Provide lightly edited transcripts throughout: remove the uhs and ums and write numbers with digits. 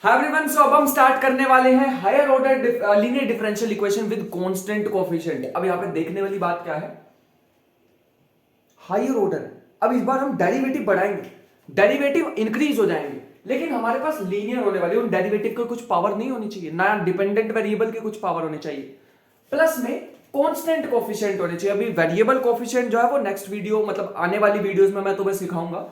Hi everyone, सो अब हम start करने वाले हैं higher order linear differential equation with constant coefficient. अब यहाँ पे देखने वाली बात क्या है, हायर ऑर्डर। अब इस बार हम डेरिवेटिव बढ़ाएंगे, डेरिवेटिव इंक्रीज हो जाएंगे, लेकिन हमारे पास लीनियर होने वाले, उन डेरिवेटिव को कुछ पावर नहीं होनी चाहिए, ना डिपेंडेंट वेरिएबल के कुछ पावर होने चाहिए, प्लस में कांस्टेंट कोएफिशिएंट होने चाहिए। अभी वेरिएबल कोएफिशिएंट जो है वो नेक्स्ट वीडियो मतलब आने वाली वीडियोस में मैं तुम्हें सिखाऊंगा,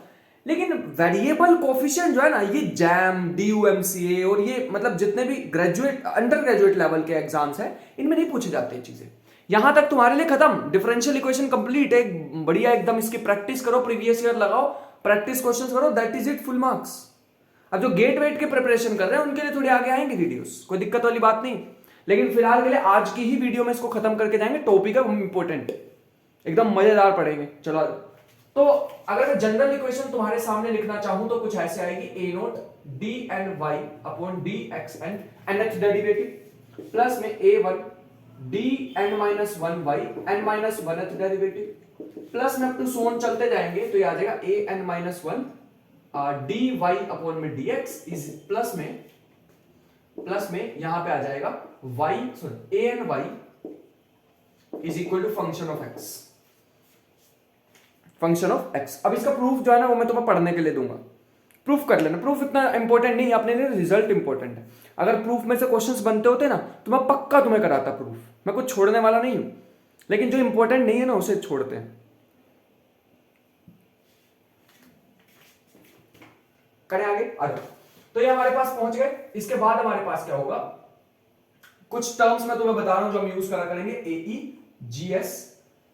लेकिन वेरिएबल कोएफिशिएंट जो है ना, ये जैम, डीयूएमसीए और ये मतलब जितने भी ग्रेजुएट अंडर ग्रेजुएट लेवल के एग्जाम्स हैं इनमें नहीं पूछे जाते ये चीजें। यहां तक तुम्हारे लिए खत्म, डिफरेंशियल इक्वेशन कंप्लीट, एक बढ़िया एकदम इसकी प्रैक्टिस करो, प्रीवियस ईयर लगाओ, प्रैक्टिस क्वेश्चंस करो, that is it, full marks. अब जो गेट वेट के प्रिपरेशन कर रहे हैं उनके लिए थोड़ी आगे आएंगे वीडियोस, कोई दिक्कत वाली बात नहीं, लेकिन फिलहाल के लिए आज की ही वीडियो में इसको खत्म करके जाएंगे। टॉपिक है इंपॉर्टेंट, एकदम मजेदार पढ़ेंगे। चलो, तो अगर मैं जनरल इक्वेशन तुम्हारे सामने लिखना चाहूं तो कुछ ऐसे आएगी, a nought d n y upon d x n, nth derivative, plus में a one d n minus one y n minus one th derivative, plus में अप टू सोन चलते जाएंगे तो ये आ जाएगा a n minus one d y upon में d x is plus में यहां पे आ जाएगा y sorry a n y is equal to function of x, function of x. अब इसका प्रूफ जो है ना वो मैं तुम्हें पढ़ने के लिए दूंगा, प्रूफ कर लेना। प्रूफ इतना इंपॉर्टेंट नहीं, अपने लिए रिजल्ट इंपॉर्टेंट है। अगर प्रूफ में से क्वेश्चंस बनते होते ना तो मैं पक्का तुम्हें कराता प्रूफ, मैं कुछ छोड़ने वाला नहीं हूं, लेकिन जो इंपॉर्टेंट नहीं है ना उसे छोड़ते हैं। करें आगे, आ जाओ। तो ये हमारे पास पहुंच गए। इसके बाद हमारे पास क्या होगा, कुछ टर्म्स मैं तुम्हें बता रहा हूं जो हम यूज करा करेंगे, एई जीएस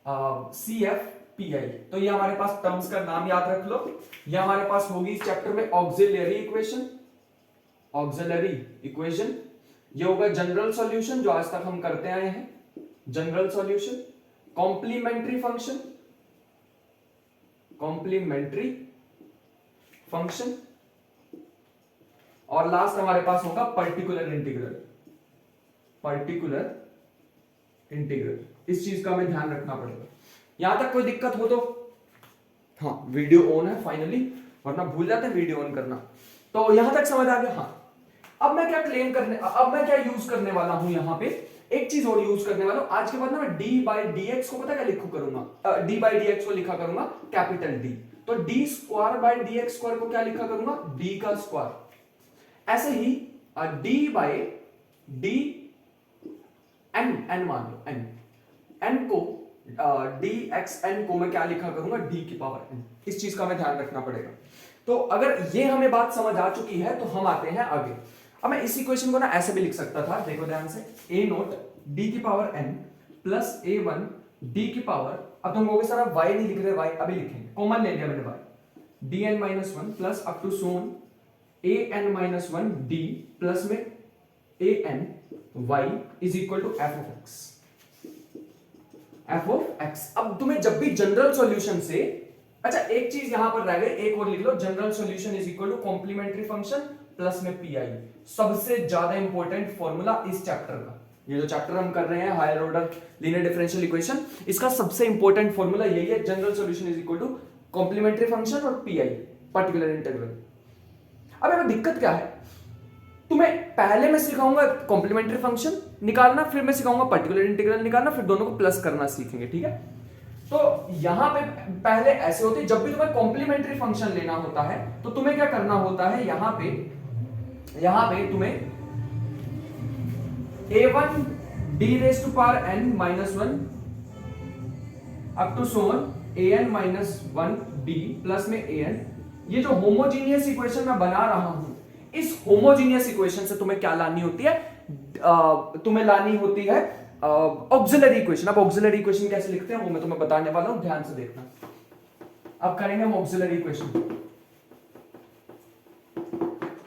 सीएफ पीआई। तो ये हमारे पास टर्म्स का नाम याद रख लो। ये हमारे पास होगी इस चैप्टर में ऑक्सिलरी इक्वेशन, ऑक्सिलरी इक्वेशन। ये होगा जनरल सॉल्यूशन जो आज तक हम करते आए हैं, general solution, complementary function, complementary function, और लास्ट हमारे पास होगा पर्टिकुलर इंटीग्रल, पर्टिकुलर इंटीग्रल। इस चीज का हमें ध्यान रखना पड़ेगा। यहां तक कोई दिक्कत हो तो हाँ, वीडियो ऑन है फाइनली, वरना भूल जाते हैं वीडियो ऑन करना। तो यहां तक समझ आ गया। हाँ, अब मैं क्या यूज करने वाला हूं, यहां पे एक चीज और यूज करने वाला हूं। आज के बाद ना मैं डी बाई डी एक्स को पता क्या लिखू करूंगा, डी बाई डी एक्स को लिखा करूंगा कैपिटल डी, तो D square by D x square को क्या लिखा करूंगा, डी का स्क्वायर। ऐसे ही डी बाई डी एन मान लो, एन को डी एक्स एन को मैं क्या लिखा करूंगा, डी की पावर एन। इस चीज का हमें ध्यान रखना पड़ेगा। तो अगर ये हमें बात समझ आ चुकी है तो हम आते हैं आगे। अब मैं इस इक्वेशन को ना ऐसे भी लिख सकता था, देखो ध्यान से, ए नोट डी की power n plus a one D की पावर, अब तुम कहोगे सर वाई नहीं लिख रहे, वाई अभी लिखेंगे, कॉमन ले लिया मैंने y, d n minus one plus up to so on a n minus one d plus में a n y is equal to f of x, f of x. अब तुम्हें जब भी जनरल सॉल्यूशन से, अच्छा एक चीज यहां पर रह गई, एक और लिख लो, general solution is equal to complementary function plus में पीआई। सबसे ज्यादा इंपॉर्टेंट फॉर्मूला इस चैप्टर का, ये जो चैप्टर हम कर रहे हैं higher order linear differential equation, इसका सबसे इंपॉर्टेंट फॉर्मूला यही है, general solution is equal to complementary function और पीआई, पर्टिकुलर इंटीग्रल। अब यहां दिक्कत क्या है, तुम्हें पहले मैं सिखाऊंगा कॉम्प्लीमेंट्री फंक्शन निकालना, फिर मैं सिखाऊंगा पर्टिकुलर इंटीग्रल निकालना, फिर दोनों को प्लस करना सीखेंगे, ठीक है। तो यहां पे पहले ऐसे होते, जब भी तुम्हें कॉम्प्लीमेंट्री फंक्शन लेना होता है तो तुम्हें क्या करना होता है, यहां पे तुम्हें a1 d raise to power n minus one up to so on an minus one d plus में an, ये जो होमोजीनियस इक्वेशन मैं बना रहा हूं, इस होमोजीनियस इक्वेशन से तुम्हें क्या लानी होती है, तुम्हें लानी होती है ऑक्सिलरी इक्वेशन। अब ऑक्सिलरी इक्वेशन कैसे लिखते हैं वो मैं तुम्हें बताने वाला हूं, ध्यान से देखना। अब करेंगे हम ऑक्सिलरी इक्वेशन।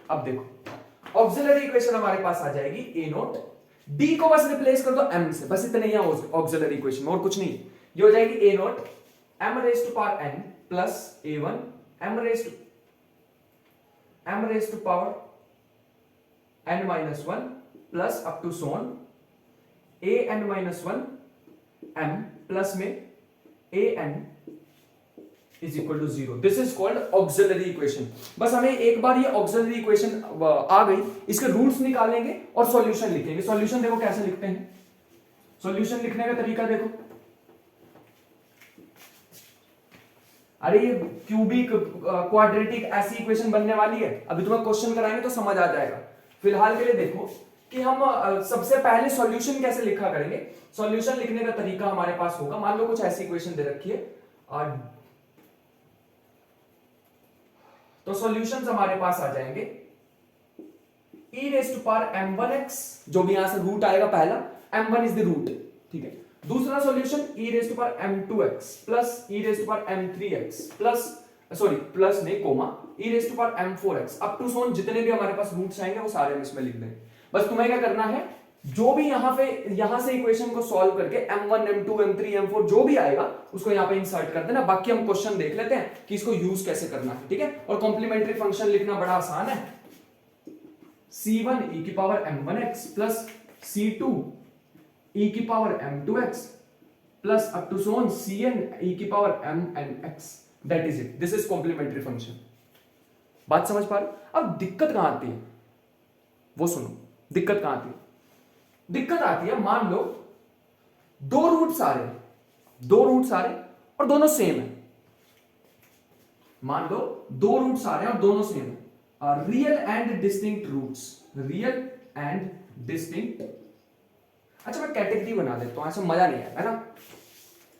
अब देखो ऑक्सिलरी इक्वेशन हमारे पास आ जाएगी, ए नोट डी को बस रिप्लेस कर दो एम से, बस इतने ही है ऑक्सिलरी इक्वेशन में, और कुछ नहीं। ये हो जाएगी a nought m raise to power n plus a one m raise to power n minus one plus up to so on a n minus one m plus में a n is equal to 0। This is called auxiliary equation. बस हमें एक बार ये auxiliary equation आ गई, इसके roots निकालेंगे और solution लिखेंगे। सॉल्यूशन देखो कैसे लिखते हैं, सॉल्यूशन लिखने का तरीका देखो। अरे ये क्यूबिक क्वाड्रेटिक ऐसी इक्वेशन बनने वाली है, अभी तुम्हें क्वेश्चन कराएंगे तो समझ आ जाएगा। फिलहाल के लिए देखो कि हम सबसे पहले सॉल्यूशन कैसे लिखा करेंगे। सॉल्यूशन लिखने का तरीका हमारे पास होगा, मान लो कुछ ऐसी इक्वेशन दे रखी है, तो सॉल्यूशंस हमारे पास आ जाएंगे e raise to power m1x, जो भी यहां से रूट आएगा पहला, m1 इज द रूट, ठीक है। दूसरा solution e raise to power m2x plus e raise to power m3x plus sorry plus नहीं comma e raise to power m4x up to so on जितने भी हमारे पास रूट्स आएंगे वो सारे हम इसमें लिख देंगे। बस तुम्हें क्या करना है, जो भी यहां से इक्वेशन को सॉल्व करके m1 m2 m3 m4 जो भी आएगा उसको यहां पे इंसर्ट कर देना। बाकी हम क्वेश्चन देख लेते हैं कि इसको यूज कैसे करना है, ठीक है। और कॉम्प्लीमेंट्री फंक्शन लिखना बड़ा आसान है, c1 e की power m1x plus c2 e की power m2x plus up to so on cn e की power mnx, that is it, this is complementary function. बात समझ पा रहे? अब दिक्कत कहां आती है वो सुनो, दिक्कत कहां आती है? दिक्कत आती है, मान लो दो रूट्स आ रहे और दोनों सेम है। मान लो दो रूट्स आ रहे हैं और दोनों सेम है, real and distinct roots, real and distinct. अच्छा मैं कैटेगरी बना देता हूं, ऐसा मजा नहीं है ना।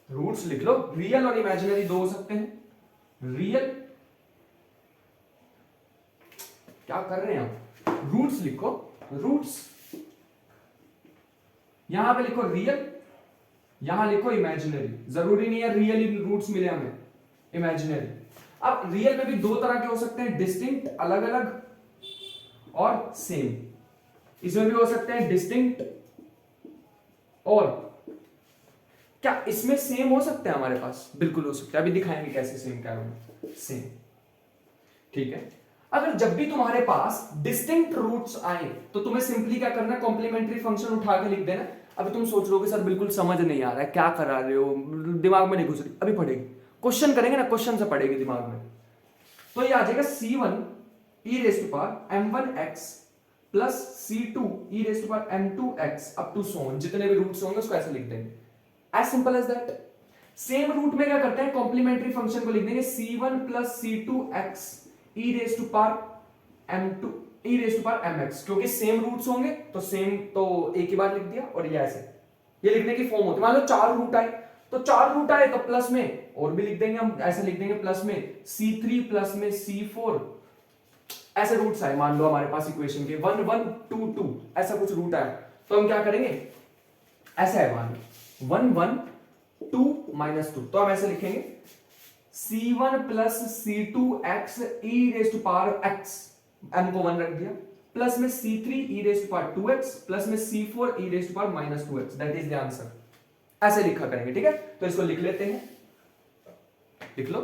रूट्स लिख लो, रियल और इमेजिनरी दो हो सकते हैं। रियल, क्या कर रहे हैं आप, रूट्स लिखो, रूट्स यहां पे लिखो रियल, यहां लिखो इमेजिनरी, जरूरी नहीं है रियल रूट्स मिले हमें, इमेजिनरी। अब रियल में भी दो तरह के हो सकते हैं, डिस्टिंक्ट अलग अलग और सेम। इसमें भी हो सकते हैं डिस्टिंक्ट और क्या इसमें सेम हो सकते हैं हमारे पास? बिल्कुल हो सकते हैं, अभी दिखाएंगे कैसे सेम क्या होगा, सेम, ठीक है। अगर जब भी तुम्हारे पास डिस्टिंक्ट रूट्स आए तो तुम्हें सिंपली क्या करना है, कॉम्प्लीमेंट्री फंक्शन उठा के लिख देना। अभी तुम सोच रहे हो सर बिल्कुल समझ नहीं आ रहा है, क्या करा रहे हो, दिमाग में नहीं घुस रही, अभी पढ़ेगी, क्वेश्चन करेंगे ना, क्वेश्चन से पढ़ेगी दिमाग में। तो ये आ जाएगा c1 e raise to power m1x plus c2 e raise to power m2x up to so on, जितने भी रूट्स होंगे उसको ऐसे लिख देंगे, as simple as that. Same root में क्या करते हैं, कॉम्प्लीमेंट्री फंक्शन को लिख देंगे c1 plus c2x e raise to power m2 e raise to power mx, क्योंकि सेम रूट्स होंगे तो सेम तो एक ही बार लिख दिया। और ये ऐसे, ये लिखने की फॉर्म होती है। मान लो चार रूट आए तो चार रूट आए तो प्लस में और भी लिख देंगे हम, ऐसे लिख देंगे प्लस में c3 प्लस में c4, ऐसे रूट्स आए मान लो हमारे पास इक्वेशन के 1 1 2 2 ऐसा कुछ रूट आया तो हम क्या करेंगे, ऐसा है मान लो 1 1 2 -2, तो हम ऐसे लिखेंगे c1 plus c2x e raise to power x, m को 1 रख दिया, प्लस में c3 e raise to power 2x plus में c4 e raise to power -2x, that is the answer. ऐसे लिखा करेंगे, ठीक है। तो इसको लिख लेते हैं, लिख लो।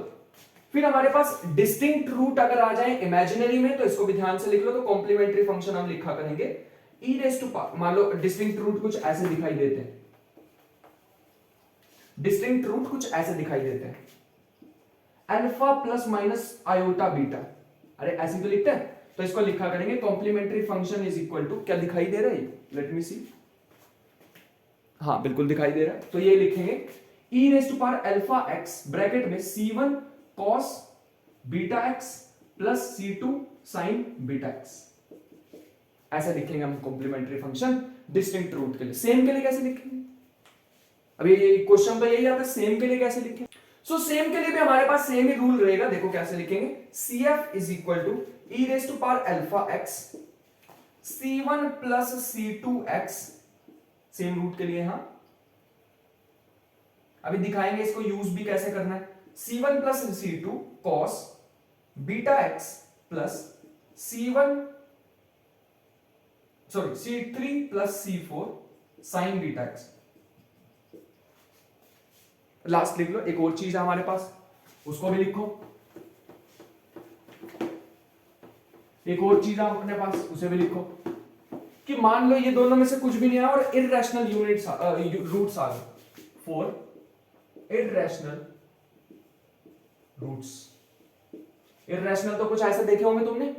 फिर हमारे पास डिस्टिंक्ट रूट अगर आ जाए इमेजिनरी में तो इसको भी ध्यान से लिख लो। तो कॉम्प्लीमेंट्री फंक्शन हम लिखा करेंगे e रेज़ टू पावर, मान लो डिस्टिंक्ट रूट कुछ ऐसे दिखाई देते हैं, डिस्टिंक्ट रूट कुछ ऐसे दिखाई देते हैं, alpha plus minus iota beta, अरे ऐसे तो लिखते हैं। तो इसको लिखा करेंगे complementary function is equal to, क्या दिखाई दे रहा है, लेट मी सी, हाँ बिल्कुल दिखाई दे रहा है। तो ये लिखेंगे e raise to power alpha x bracket में c1 cos beta x plus c2 sin beta x, ऐसा लिखेंगे हम कॉम्प्लीमेंट्री फंक्शन डिस्टिंक्ट रूट के लिए। सेम के लिए कैसे लिखेंगे, अभी क्वेश्चन तो यही आता है, सेम के लिए कैसे लिखें। सो सेम के लिए भी हमारे पास सेम ही रूल रहेगा, देखो कैसे लिखेंगे, cf is equal to e raise to power alpha x c1 plus c2x, same root के लिए। हाँ अभी दिखाएंगे इसको यूज भी कैसे करना है, c1 plus c2 cos beta x plus c3 plus c4 sin beta x। Last लिख लो, एक और चीज है हमारे पास उसको भी लिखो, एक और चीज है अपने पास उसे भी लिखो, कि मान लो ये दोनों में से कुछ भी नहीं आया और इररेशनल यूनिट्स रूट्स आ गए, 4 इररेशनल रूट्स। इर्रेशनल तो कुछ ऐसे देखे होंगे तुमने,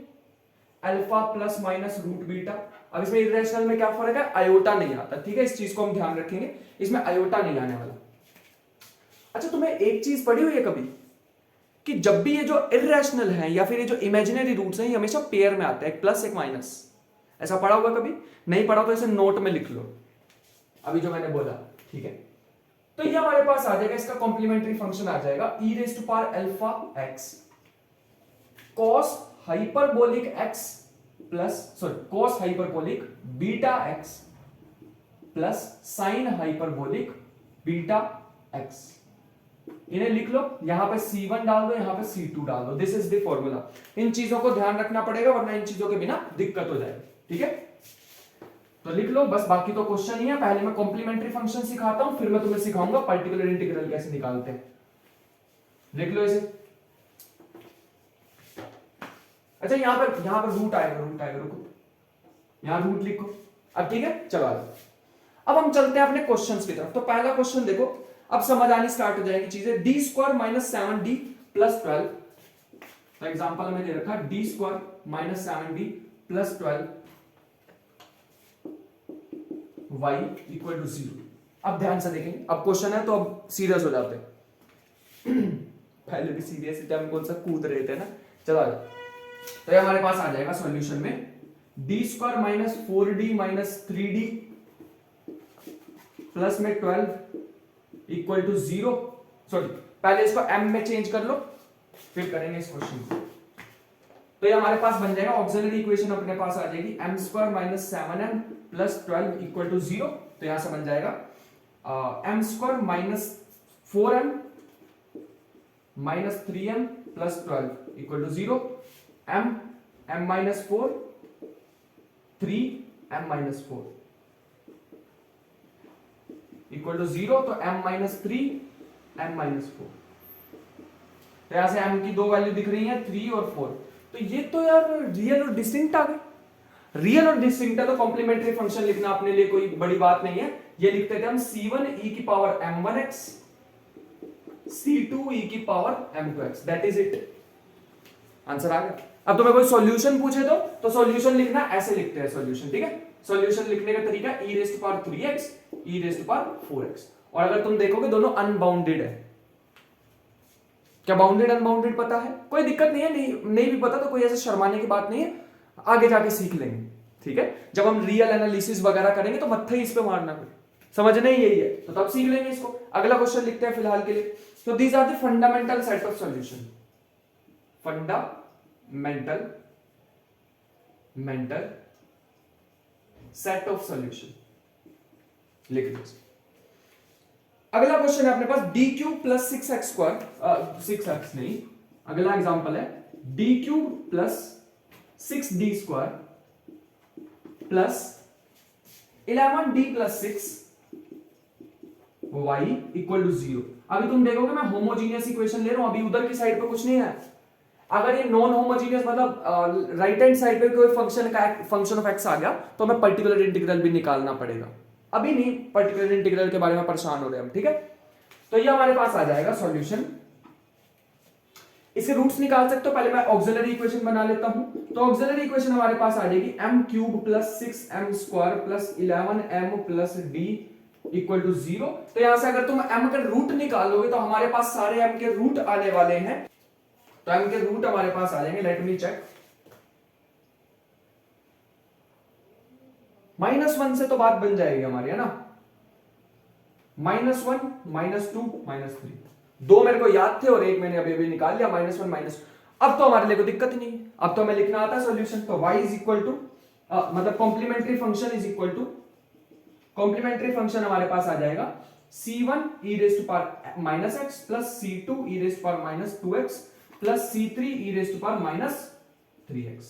alpha plus minus root beta. अब इसमें इर्रेशनल में क्या फर्क है, आयोटा नहीं आता, ठीक है, इस चीज को हम ध्यान रखेंगे, इसमें आयोटा नहीं आने वाला। अच्छा तुम्हें एक चीज पढ़ी हुई है कभी कि जब भी ये जो इर्रेशनल है या फिर ये जो इमेजिनरी रूट्स हैं ये हमेशा पेयर में आते हैं, एक प्लस एक माइनस, ऐसा पढ़ा होगा कभी? नहीं पढ़ा तो इसे नोट में लिख लो अभी जो मैंने बोला, ठीक है। तो ये हमारे पास आ जाएगा, इसका कॉम्प्लीमेंट्री फंक्शन आ जाएगा e raise to power alpha x cos hyperbolic x plus cos hyperbolic beta x plus sine hyperbolic beta x। इन्हें लिख लो, यहां पे C1 डाल दो, यहां पे C2 डाल दो, दिस इज द फॉर्मूला। इन चीजों को ध्यान रखना पड़ेगा वरना इन चीजों के बिना दिक्कत हो जाएगी, ठीक है। तो लिख लो बस, बाकी तो क्वेश्चन ही है। पहले मैं कॉम्प्लीमेंट्री फंक्शन सिखाता हूं, फिर मैं तुम्हें सिखाऊंगा पर्टिकुलर इंटीग्रल कैसे निकालते हैं। लिख लो इसे। अच्छा यहां पर रूट आएगा, रुको, यहां रूट लिखो। अब ठीक है, चलो आगे। अब हम चलते हैं अपने क्वेश्चंस की तरफ। तो पहला क्वेश्चन देखो, अब समझ आनी स्टार्ट हो जाएगी चीजें। D square minus 7d plus 12, तो एग्जाम्पल में दे रखा d square minus 7d plus 12 y equal to 0। अब ध्यान से देखेंगे, अब क्वेश्चन है तो अब सीरियस हो जाते हैं पहले भी सीरियस ही हम कौन सा कूद रहे थे ना। चलो तो ये हमारे पास आ जाएगा सॉल्यूशन में D square minus 4d minus 3d plus में 12 इक्वल टू 0। सॉरी पहले इसको m में चेंज कर लो फिर करेंगे इस क्वेश्चन को। तो ये हमारे पास बन जाएगा, ऑक्सिलरी इक्वेशन अपने पास आ जाएगी m square minus 7m plus 12 equal to 0। तो यहां से बन जाएगा m square minus 4m minus 3m plus 12 equal to 0। m minus 4 3m minus 4 equal to 0। तो m माइनस 3 m माइनस 4। तो यहां से m की दो वैल्यू दिख रही है 3 और 4। तो ये तो यार रियल और डिस्टिंक्ट आ गए। रियल और डिस्टिंक्ट है तो कॉम्प्लीमेंट्री फंक्शन लिखना अपने लिए कोई बड़ी बात नहीं है। ये लिखते थे हम c1 e की पावर m1x c2 e की power m2x, that is it. Answer आ गया। अब तुम्हें कोई सॉल्यूशन पूछे तो सॉल्यूशन लिखना ऐसे लिखते हैं सॉल्यूशन, ठीक है। सॉल्यूशन लिखने का तरीका e raise to power 3x e raise to power 4x। और अगर तुम देखोगे दोनों अनबाउंडेड है। क्या बाउंडेड अनबाउंडेड पता है? कोई दिक्कत नहीं है, नहीं भी पता तो कोई ऐसे शर्माने की बात नहीं है, आगे जाके सीख लेंगे, ठीक है। जब हम रियल एनालिसिस वगैरह करेंगे तो मत्थे इस पे मारना, कोई समझना ही यही है, तो तब सीख लेंगे इसको। अगला क्वेश्चन लिखते हैं फिलहाल के लिए। तो these are the fundamental set of solution. Fundamental set of solution लिख लीजिए। अगला क्वेश्चन है अपने पास d cube plus 6x square, 6x नहीं, अगला एग्जांपल है d cube plus 6d square plus 11d plus 6 y equal to 0। अभी तुम देखोगे मैं होमोजीनियस इक्वेशन ले रहा हूं, अभी उधर की साइड पे कुछ नहीं है। अगर ये नॉन होमोजीनियस मतलब राइट हैंड साइड पे कोई फंक्शन ऑफ x आ गया तो हमें पर्टिकुलर इंटीग्रल भी निकालना पड़ेगा। अभी नहीं, पर्टिकुलर इंटीग्रल के बारे में परेशान हो रहे हम, ठीक है। तो ये हमारे पास आ जाएगा सॉल्यूशन। इसके रूट्स निकाल सकते हो, पहले मैं ऑक्सिलरी इक्वेशन बना लेता हूं। तो ऑक्सिलरी इक्वेशन हमारे पास आ जाएगी m cube plus 6m square plus 11m plus d equal to 0। तो यहां से अगर तुम m के रूट निकालोगे तो हमारे पास सारे m के रूट आने वाले हैं। तो m के रूट हमारे पास आ जाएंगे, लेट मी चेक। -1 से तो बात बन जाएगी हमारी, है ना। -1 -2 -3, दो मेरे को याद थे और एक मैंने अभी अभी निकाल लिया, -1 अब तो हमारे लिए कोई दिक्कत ही नहीं है, अब तो हमें लिखना आता है सॉल्यूशन। तो y इज इक्वल टू मतलब complementary function is equal to, complementary function हमारे पास आ जाएगा c1 e raise to power minus x plus c2 e raise to power minus 2x plus c3 e raise to power -3x।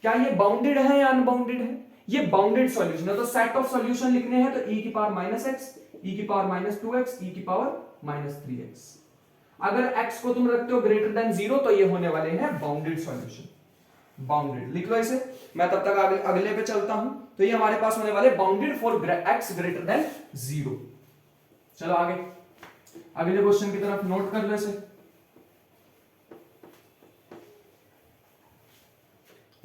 क्या ये bounded है या unbounded है? ये बाउंडेड सॉल्यूशन है। तो सेट ऑफ सॉल्यूशन लिखने हैं तो e की पावर -x, e की पावर -2x, e की पावर -3x। अगर x को तुम रखते हो ग्रेटर देन 0 तो ये होने वाले हैं बाउंडेड सॉल्यूशन। बाउंडेड लिख लो इसे, मैं तब तक अगले पे चलता हूं। तो ये हमारे पास होने वाले bounded for x greater than 0। चलो आगे, अगले क्वेश्चन की तरफ नोट कर लो इसे।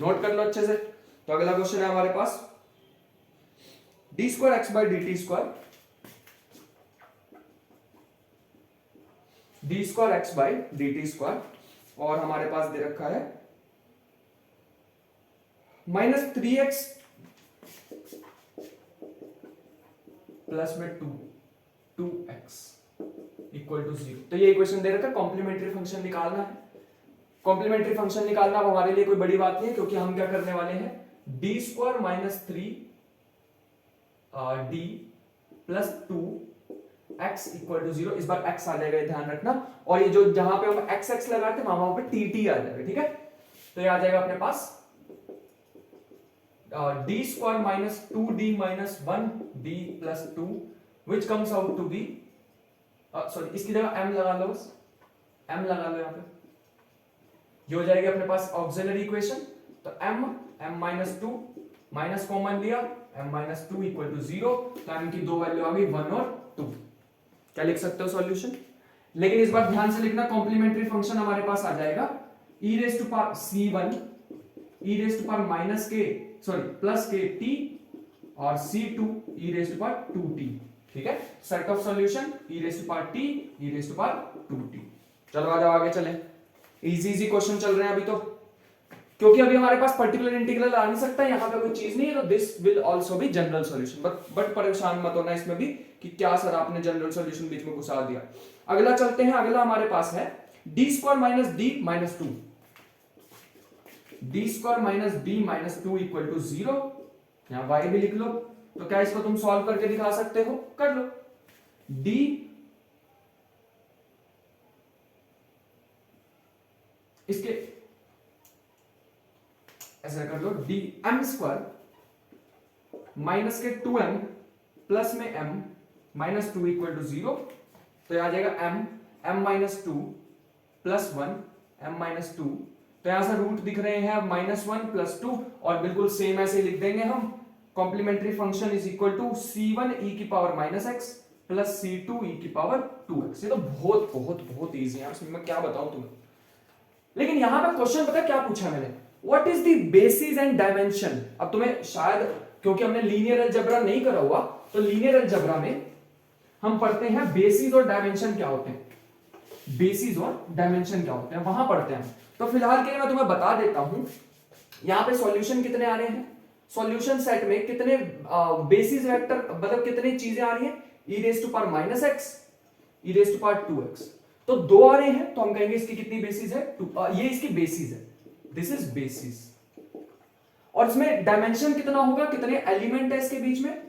नोट कर लो अच्छे से। तो अगला क्वेश्चन है हमारे पास d square x by d t square, d square x by d t square, और हमारे पास दे रखा है -3x प्लस में 2x इक्वल टू 0। तो ये इक्वेशन दे रखा है, कॉम्प्लीमेंट्री फंक्शन निकालना है। कॉम्प्लीमेंट्री फंक्शन निकालना अब हमारे लिए कोई बड़ी बात नहीं है, क्योंकि हम क्या करने वाले हैं, D square -3d plus 2x equal to 0। इस बार x आ जाएगा, ये ध्यान रखना। और ये जो जहां पे हम x लगाते हैं वहां पे tt आ जाएगा, ठीक है। तो ये आ जाएगा अपने पास d square -2d - 1d plus 2 which comes out to be, sorry इसकी जगह m लगा लो, बस m लगा लो यहाँ पे। ये हो जाएगी अपने पास ऑक्सिलरी इक्वेशन। तो m -2 माइनस कॉमन लिया, m -2 इक्वल टू 0। तो m की दो वैल्यू आ गई 1 और 2। क्या लिख सकते हो सॉल्यूशन। लेकिन इस बार ध्यान से लिखना, कॉम्प्लीमेंट्री फंक्शन हमारे पास आ जाएगा e raise to power c1 e raise to power minus k sorry plus k t और c2 e raise to power 2t, ठीक है। Set of solution e raise to power t e raise to power 2t। चलो आ जाओ आगे चले। Easy question चल रहे हैं अभी तो, क्योंकि अभी हमारे पास पर्टिकुलर इंटीग्रल आ नहीं सकता, यहाँ पे कोई चीज नहीं है, तो this will also be general solution. But परेशान मत होना इसमें भी कि क्या सर आपने जनरल सॉल्यूशन बीच में घुसा दिया। अगला चलते हैं, अगला हमारे पास है d square minus d minus 2, d square minus d minus 2 equal to 0। यहाँ y भी लिख लो। तो क्या इसको तुम सॉल्व करके दिखा सकते हो, कर लो। d इसके ऐसा कर लो, डी एम स्क्वायर माइनस के 2m प्लस में m माइनस 2 इक्वल टू 0। तो आ जाएगा m minus 2 plus 1 m minus 2। तो यहां से रूट दिख रहे हैं -1 प्लस 2, और बिल्कुल सेम ऐसे लिख देंगे हम, complementary function is equal to c1 e की power -x plus c2 e की पावर 2x। ये तो बहुत बहुत बहुत इजी है, इसमें मैं क्या बताऊं तुम्हें। लेकिन यहां पे क्वेश्चन पता है क्या पूछा मैंने, what is the basis and dimension. अब तुम्हें शायद, क्योंकि हमने लीनियर अलजेब्रा नहीं करा हुआ, तो लीनियर अलजेब्रा में हम पढ़ते हैं बेसिस और डायमेंशन क्या होते हैं, बेसिस और डायमेंशन क्या होते हैं, वहां पढ़ते हैं। तो फिलहाल के लिए मैं तुम्हें बता देता हूं, यहां पे सॉल्यूशन कितने आ रहे हैं, सॉल्यूशन सेट में कितने बेसिस वेक्टर, मतलब कितनी चीजें आ रही हैं, e raise to power -x e raise to power 2x। तो 2 आ रहे हैं, तो हम कहेंगे इसकी कितनी बेसिस है, ये इसकी बेसिस है, दिस इज बेसिस। और इसमें डायमेंशन कितना होगा, कितने एलिमेंट है इसके बीच में,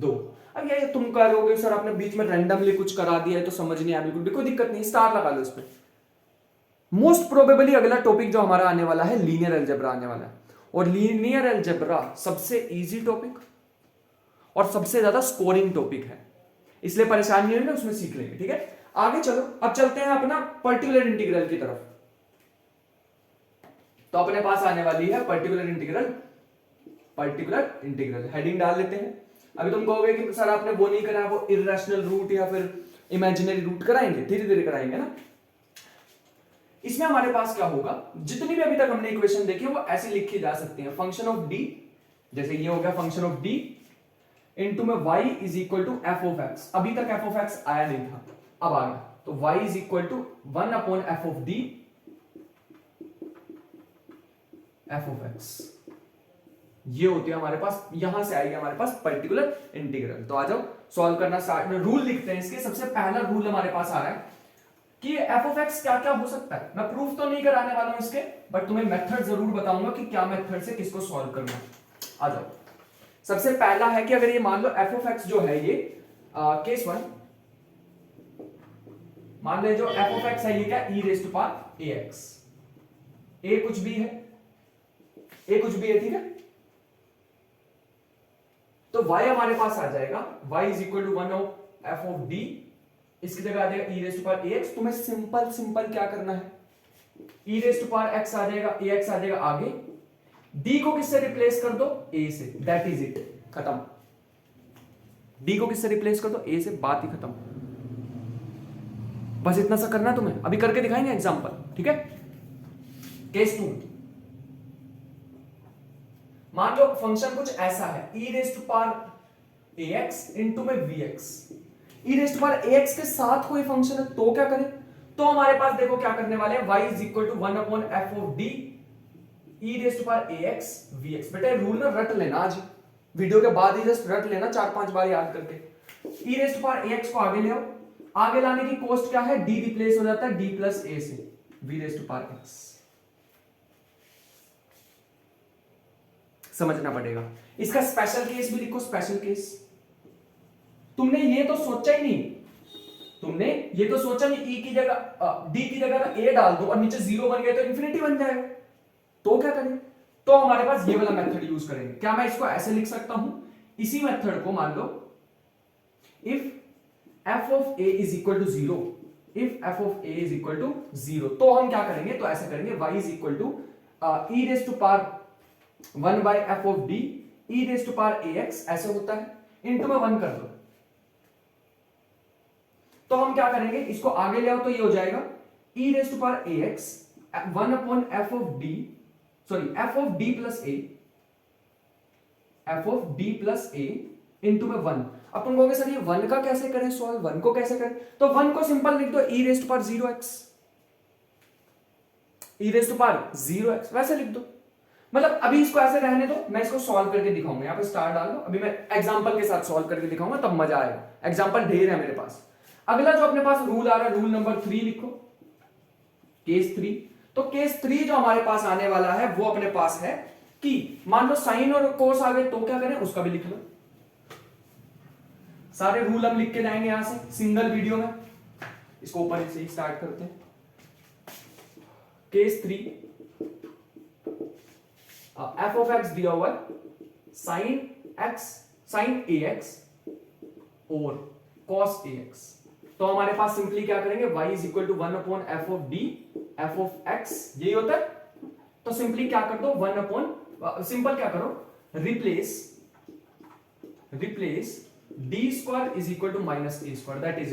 2। अब ये तुम कह रहे होगे सर आपने बीच में रैंडमली कुछ करा दिया है तो समझ नहीं आया, बिल्कुल भी कोई दिक्कत नहीं, स्टार लगा लो इस पे। मोस्ट प्रोबेबली अगला टॉपिक जो हमारा आने वाला है लीनियर अलजेब्रा आने वाला है, और लीनियर अलजेब्रा सबसे इजी टॉपिक और सबसे ज्यादा स्कोरिंग टॉपिक है, इसलिए परेशानी नहीं है ना, उसमें सीख लेंगे, ठीक है। आगे चलो, अब चलते हैं अपना पर्टिकुलर इंटीग्रल की तरफ। तो अपने पास आने वाली है particular integral, particular integral heading डाल लेते हैं। अभी तुम कहोगे कि सर आपने वो नहीं करा, वो इरेशनल रूट या फिर इमेजिनरी रूट कराएंगे, धीरे धीरे कराएंगे ना। इसमें हमारे पास क्या होगा, जितनी भी अभी तक हमने इक्वेशन देखी वो ऐसी लिखी जा सकती है, फंक्शन ऑफ डी, जैसे ये हो गया फंक्शन ऑफ डी इनटू में y is equal to f of x. अभी तक एफ ऑफ एक्स आया नहीं था, अब आ गया, तो y is equal to 1 upon f of d f of x. ये होती है हमारे पास, यहां से आएगी हमारे पास पर्टिकुलर इंटीग्रल। तो आ जाओ सॉल्व करना स्टार्ट में, रूल लिखते हैं इसके। सबसे पहला रूल हमारे पास आ रहा है कि एफ ऑफ एक्स क्या क्या हो सकता है। मैं प्रूफ तो नहीं कराने वाला हूं इसके, बट तुम्हें मेथड जरूर बताऊंगा कि क्या मेथड से किसको सॉल्व करना। आ जाओ, सबसे पहला है कि अगर ये मान लो एफ ऑफ एक्स जो है ये केस 1, मान ले जो एफ ऑफ एक्स है ये क्या, e raise to power ax, a कुछ भी है, a कुछ भी है, ठीक है। तो y हमारे पास आ जाएगा, y is equal to 1 of F of D, इसकी जगह आ जाएगा e raise to power ax। तुम्हें सिंपल सिंपल क्या करना है, e raise to power x आ जाएगा, ax आ जाएगा आगे, d को किससे रिप्लेस कर दो, a से, दैट इज इट, खत्म। d को किससे रिप्लेस कर दो, a से, बात ही खत्म। बस इतना सा करना है तुम्हें, अभी करके दिखाएंगे एग्जांपल, ठीक है। केस 2, मान लो फंक्शन कुछ ऐसा है e raise to power ax into में vx, e raise to power ax के साथ कोई फंक्शन है तो क्या करें, तो हमारे पास देखो क्या करने वाले हैं, y is equal to 1 upon f of d e raise to power ax vx। बेटा रूल ना रट लेना, आज वीडियो के बाद ही जस्ट रट लेना 4-5 बार याद करके। e raise to power ax को आगे ले आओ, आगे लाने की कॉस्ट क्या है, d रिप्लेस हो जाता है d प्लस a से, v raise to power x। समझना पड़ेगा। इसका स्पेशल केस भी लिखो, स्पेशल केस। तुमने ये तो सोचा ही नहीं, तुमने ये तो सोचा नहीं e की जगह d की जगह a डाल दो और नीचे 0 बन गया तो इन्फिनिटी बन जाएगा, तो क्या करें, तो हमारे पास ये वाला मेथड यूज करेंगे। क्या मैं इसको ऐसे लिख सकता हूं, इसी मेथड को मान लो if f of a is equal to 0, if f of a is equal to 0, तो हम क्या करेंगे, तो ऐसा करेंगे y is equal to e raise to power 1 by f of d e raise to power ax ऐसे होता है, इनटू में 1 कर दो। तो हम क्या करेंगे, इसको आगे ले आओ तो ये हो जाएगा e raise to power ax 1 upon f of d, sorry f of d plus a, f of d plus a into में 1। अब तुम कहोगे सर ये 1 का कैसे करें सॉल्व, 1 को कैसे करें, तो 1 को सिंपल लिख दो e raise to power 0x, e raise to power 0x वैसे लिख दो। मतलब अभी इसको ऐसे रहने दो, मैं इसको सॉल्व करके दिखाऊंगा, यहाँ पे स्टार डाल दो, अभी मैं एग्जांपल के साथ सॉल्व करके दिखाऊंगा तब मजा आएगा, एग्जांपल ढेर है मेरे पास। अगला जो अपने पास रूल आ रहा है, रूल नंबर 3 लिखो, केस 3। तो केस 3 जो हमारे पास आने वाला है वो अपने पास है कि मान लो साइन और कोस आ गए तो क्या करें, उसका भी लिख लो। सारे रूल हम लिख के जाएंगे यहां से सिंगल वीडियो में, इसको ऊपर से ही स्टार्ट करते हैं। केस 3, f ऑफ x दिया हुआ है sin ax और cos ax, तो हमारे पास सिंपली क्या करेंगे, y is equal to 1 upon f of d f of x, यही होता है। तो सिंपली क्या कर दो, 1 अपॉन, सिंपल क्या करो, replace d square is equal to minus a square, that is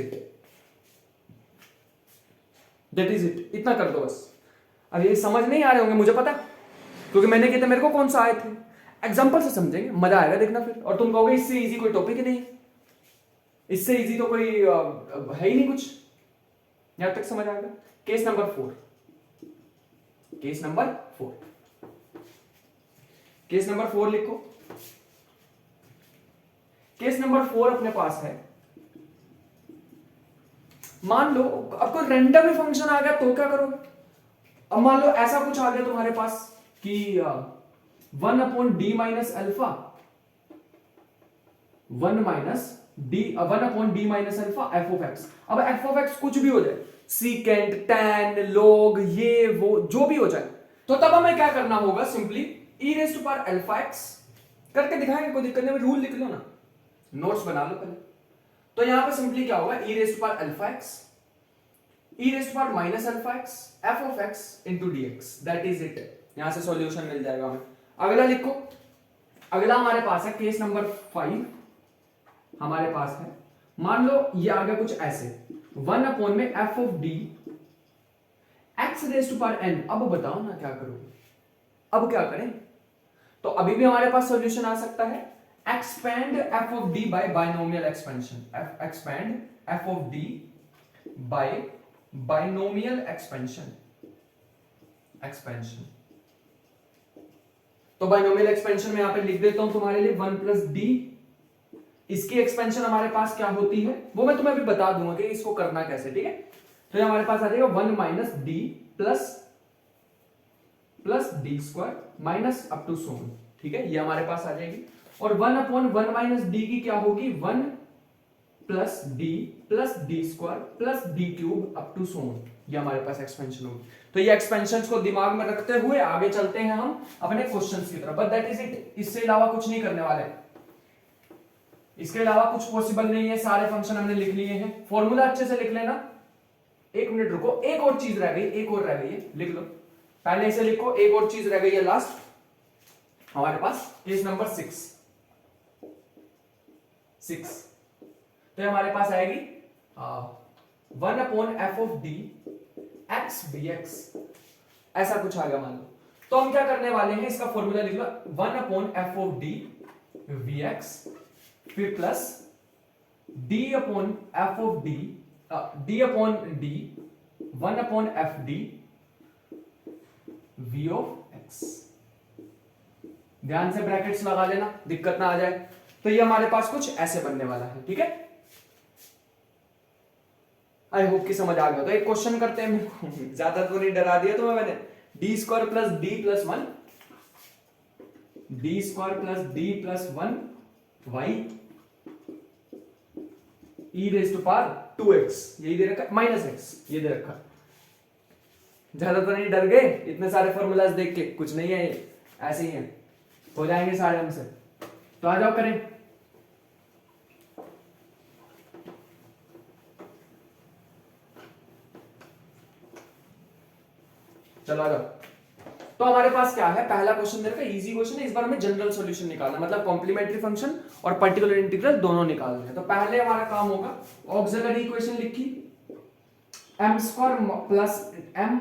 it, इतना कर दो बस। अब ये समझ नहीं आ रहे होंगे मुझे पता है, क्योंकि मैंने किया था, मेरे को कौन सा आए थे, एग्जांपल से समझेंगे, मजा आएगा देखना फिर। और तुम कहोगे इससे इजी कोई टॉपिक ही नहीं, इससे इजी तो कोई है ही नहीं कुछ, यहां तक समझ आएगा। Case number 4, case number 4, case number 4 लिखो। केस नंबर 4 अपने पास है, मान लो अब कोई रैंडम ही फंक्शन आ गया तो क्या करोगे। अब मान लो ऐसा कुछ आ गया तुम्हारे पास कि 1 upon d minus alpha, 1 upon d minus alpha f of x। अब f ऑफ x कुछ भी हो जाए, सीकेंट, टैन, लॉग, ये वो जो भी हो जाए, तो तब हमें क्या करना होगा, simply e raise to power alpha x करके दिखाएंगे, कोई दिक्कत नहीं, रूल लिख लो ना, नोट्स बना लो पहले। तो यहां पे सिंपली क्या होगा, e raise to power alpha x e raise to power minus alpha x f of x into dx, that is it. यहां से सॉल्यूशन मिल जाएगा हमें। अगला लिखो, अगला हमारे पास है केस नंबर 5, हमारे पास है, मान लो ये आ गया कुछ ऐसे, 1 अपॉन में f of d x raise to power n। अब बताओ ना क्या करोगे, अब क्या करें, तो अभी भी हमारे पास सॉल्यूशन आ सकता है, expand f of d by binomial expansion, expand f of d by binomial expansion, तो बायनोमियल एक्सपेंशन में यहां पे लिख देता हूं तुम्हारे लिए 1 प्लस डी, इसकी एक्सपेंशन हमारे पास क्या होती है वो मैं तुम्हें अभी बता दूंगा कि इसको करना कैसे, ठीक है। तो ये हमारे पास आ जाएगा 1 minus d plus d square minus up to so, ठीक है, ये हमारे पास आ जाएगी। और 1 अपॉन 1 माइनस डी की क्या होगी, 1 plus d square plus d cube up to so, ये हमारे पास एक्सपेंशन होगी। तो ये एक्सपेंशंस को दिमाग में रखते हुए आगे चलते हैं हम अपने क्वेश्चंस की तरफ, बट दैट इज इट, इससे अलावा कुछ नहीं करने वाले, इसके अलावा कुछ पॉसिबल नहीं है, सारे फंक्शन हमने लिख लिए हैं। फॉर्मूला अच्छे से लिख लेना, एक मिनट रुको, एक और चीज रह गई, एक और रह गई है, लिख लो, पहले इसे लिखो, एक और चीज रह गई है लास्ट हमारे पास, केस नंबर 6, तो हमारे पास आएगी 1 upon f of d x dx, ऐसा कुछ आ गया मान लो। तो हम क्या करने वाले हैं, इसका फॉर्मूला लिख लो 1/f ऑफ डी vx, फिर plus d/f of D d/d 1/f d v of x। ध्यान से ब्रैकेट्स लगा लेना, दिक्कत ना आ जाए। तो ये हमारे पास कुछ ऐसे बनने वाला है, ठीक है। आई होप कि समझ आ गया। तो एक क्वेश्चन करते हैं, मेरे को ज्यादा तो नहीं डरा दिया तुम्हें मैंने। D square plus D plus one, D square plus D plus one Y E raise to power 2x, यही दे रखा, माइनस x ये दे रखा। ज्यादा तो नहीं डर गए इतने सारे फॉर्मूलाज देख के? कुछ नहीं है, ये ऐसे ही है, हो जाएंगे सारे हमसे। तो आ जाओ करें। चलो आ जाओ। तो हमारे पास क्या है, पहला क्वेश्चन मेरे का इजी क्वेश्चन है। इस बार हमें जनरल सॉल्यूशन निकालना, मतलब कॉम्प्लीमेंट्री फंक्शन और पर्टिकुलर इंटीग्रल दोनों निकालने हैं। तो पहले हमारा काम होगा, ऑक्सिलरी इक्वेशन लिखी, m square plus m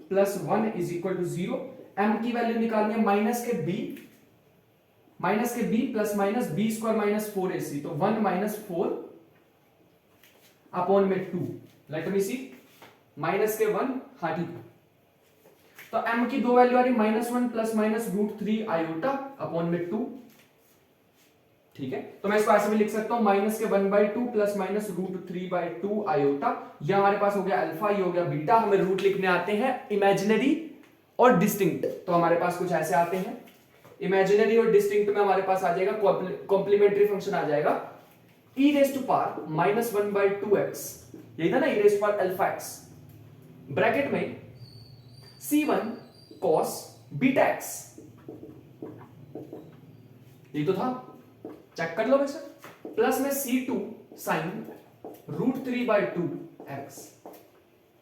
plus 1 is equal to 0। m की वैल्यू निकालनी है माइनस के b plus minus b square minus 4ac, तो 1 माइनस 4 अपॉन में 2। लेट मी सी, माइनस के 1, हाँ ठीक है। तो m की दो वैल्यू आ रही -1 प्लस माइनस √3 आयोटा अपॉन में 2, ठीक है। तो मैं इसको ऐसे भी लिख सकता हूं, माइनस के 1/2 प्लस माइनस √3/2 आयोटा। ये हमारे पास हो गया अल्फा, ये हो गया बीटा। हमें रूट लिखने आते हैं इमेजिनरी और डिस्टिंक्ट, तो हमारे पास कुछ ऐसे आते हैं। इमेजिनरी और डिस्टिंक्ट में हमारे पास आ जाएगा कॉम्प्लीमेंट्री फंक्शन आ जाएगा e raise to power -1/2x, यही था ना, e raise to power alpha x, bracket में c1 cos बीटा x, ये तो था, चेक कर लो वैसे, प्लस में c2 sin √3/2x,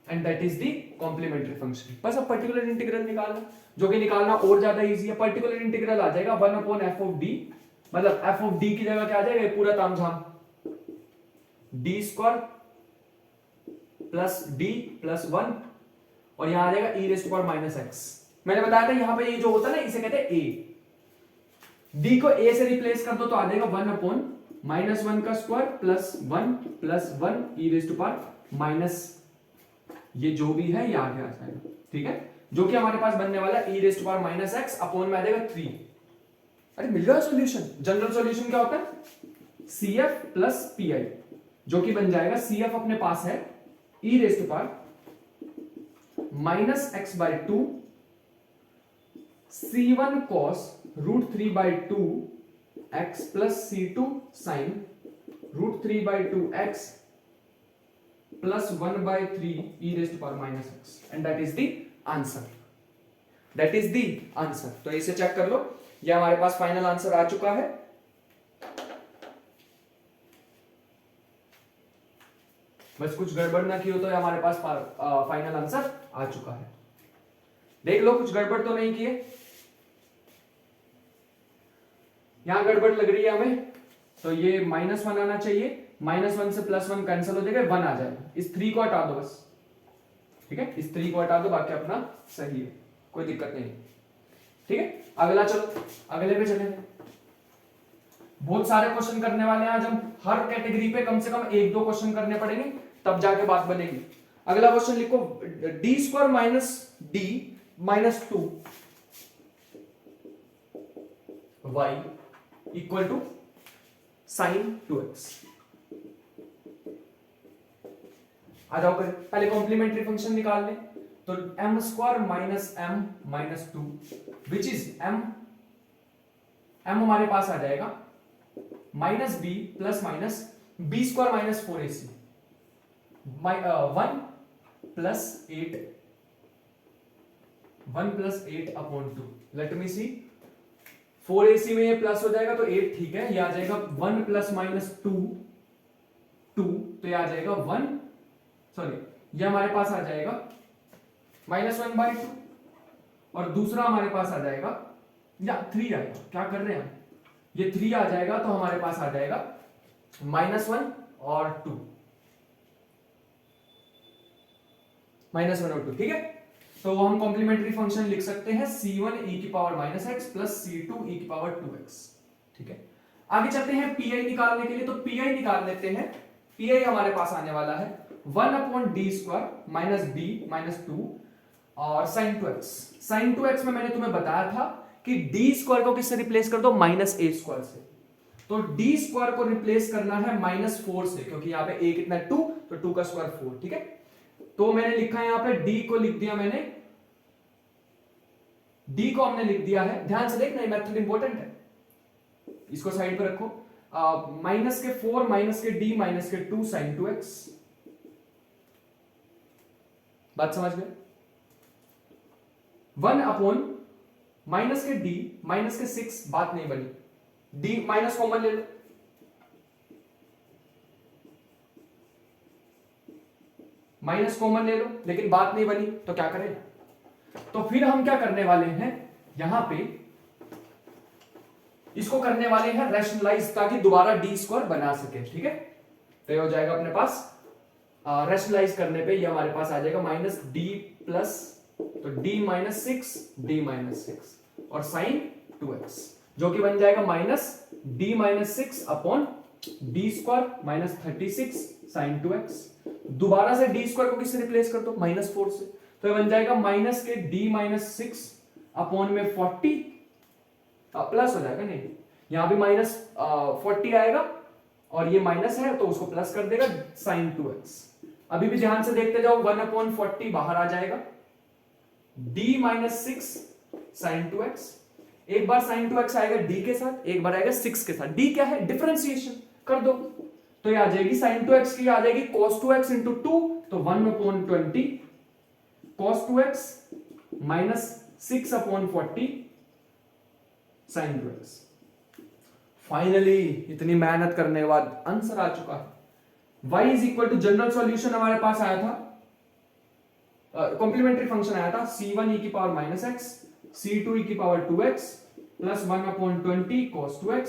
and that is the complementary function. बस अब पर्टिकुलर इंटीग्रल निकालना, जो कि निकालना और ज्यादा इजी है। पर्टिकुलर इंटीग्रल आ जाएगा 1/f ऑफ d, मतलब f ऑफ d की जगह क्या आ जाएगा, ये पूरा तामझाम d square plus d plus 1, और यहां आ जाएगा e raise to power -x। मैंने बताया था यहां पे ये जो होता है ना, इसे कहते हैं a। d को a से रिप्लेस कर दो तो आ जाएगा 1/-1 का square plus 1 plus 1 e raise to power minus, ये जो भी है ये आगे आ जाएगा, ठीक है। जो कि हमारे पास बनने वाला e raise to power -x upon में आ जाएगा 3। अरे मिल गया सॉल्यूशन। जनरल सॉल्यूशन क्या होता है, cf प्लस pi, जो कि बन जाएगा cf अपने पास है e raise to power -x/2 c1 cos √3/2x plus c2 sin √3/2x plus 1/3 e raise to power -x, and that is the answer. That is the answer. तो इसे check कर लो, ये हमारे पास फाइनल आंसर आ चुका है। बस कुछ गड़बड़ ना की हो तो हमारे पास फाइनल आंसर आ चुका है। देख लो, कुछ गड़बड़ तो नहीं किए। यहां गड़बड़ लग रही है हमें, तो ये -1 आना चाहिए, -1 से +1 कैंसिल हो जाएगा, 1 आ जाएगा। इस 3 को हटा दो बस, ठीक है, इस 3 को हटा दो, बाकी अपना सही है, कोई दिक्कत नहीं, ठीक है। अगला चलो, अगले पे चलें। बहुत सारे क्वेश्चन करने वाले हैं आज हम, हर कैटेगरी पे कम से कम 1-2 क्वेश्चन करने पड़ेंगे, तब जाके बात बनेगी। अगला क्वेश्चन लिखो, d square minus d minus 2 y equal to sine 2x। आ जाओ करें, पहले कॉम्प्लीमेंट्री फंक्शन निकाल लें। तो m square minus m minus 2 which is m हमारे पास आ जाएगा minus b plus minus b square minus 4ac, 1 प्लस 8 upon 2। Let me see, 4ac में ये प्लस हो जाएगा तो 8, ठीक है। ये आ जाएगा 1 प्लस माइनस 2, तो ये आ जाएगा 1, सॉरी ये हमारे पास आ जाएगा -1/2, और दूसरा हमारे पास आ जाएगा, या 3 आएगा, क्या कर रहे हैं हम, ये 3 आ जाएगा, तो हमारे पास आ जाएगा -1 और 2, -1 और 2, ठीक है। तो हम कॉम्प्लीमेंट्री फंक्शन लिख सकते हैं c1 e की power minus X plus c2 e की पावर 2x। ठीक है, आगे चलते हैं पीआई निकालने के लिए। तो पीआई निकाल लेते हैं। पीआई हमारे पास आने वाला है 1/d² माइनस b माइनस 2 और sin 2x। sin 2x में मैंने तुम्हें बताया था कि d² को किससे रिप्लेस कर दो, -a² से। तो d² को रिप्लेस करना है -4 से, क्योंकि यहाँ पे a कितना है 2, तो 2 का स्क्वायर 4। ठीक है, तो मैंने लिखा है यहाँ पे d को लिख दिया मैंने, d को हमने लिख दिया है। ध्यान से देखना, ये मेथड इंपॉर्टेंट है, इसको साइड पे रखो। माइनस के 4 माइनस के d माइनस के 2 sin 2x। बात समझ गए? 1 अपॉन माइनस के d माइनस के 6, बात नहीं बनी, d माइनस कॉमन ले लो, माइनस कॉमन ले लो, लेकिन बात नहीं बनी तो क्या करें? तो फिर हम क्या करने वाले हैं, यहां पे इसको करने वाले हैं रैशनलाइज, ताकि दोबारा d² बना सके। ठीक है, तो ये हो जाएगा अपने पास, रैशनलाइज करने पे ये हमारे पास आ जाएगा माइनस d प्लस, तो d माइनस 6 d माइनस 6 और साइन 2x, जो कि बन जाएगा minus d minus 6 upon d² minus 36 sine 2x। दोबारा से d² को किससे रिप्लेस कर दो, -4 से, तो ये बन जाएगा माइनस के d माइनस 6 अपॉन में 40, प्लस हो जाएगा, नहीं यहां भी माइनस 40 आएगा और ये माइनस है तो उसको प्लस कर देगा, साइन 2x। अभी भी ध्यान से देखते जाओ, 1/40 बाहर आ जाएगा, d माइनस 6 साइन 2x। एक बार साइन 2x आएगा d के साथ, एक बार आएगा 6 के साथ। d क्या है, डिफरेंशिएशन कर दो, तो ये आ जाएगी साइन 2x की, आ जाएगी cos 2x इंटू 2, तो 1/20 cos 2x minus 6/40 sign 2x। Finally इतनी मेहनत करने के बाद आंसर आ चुका है। y is equal to general solution हमारे पास आया था, कॉम्प्लीमेंट्री फंक्शन आया था c1 e की power minus x, c2 e की power 2x plus 1/20 cos 2x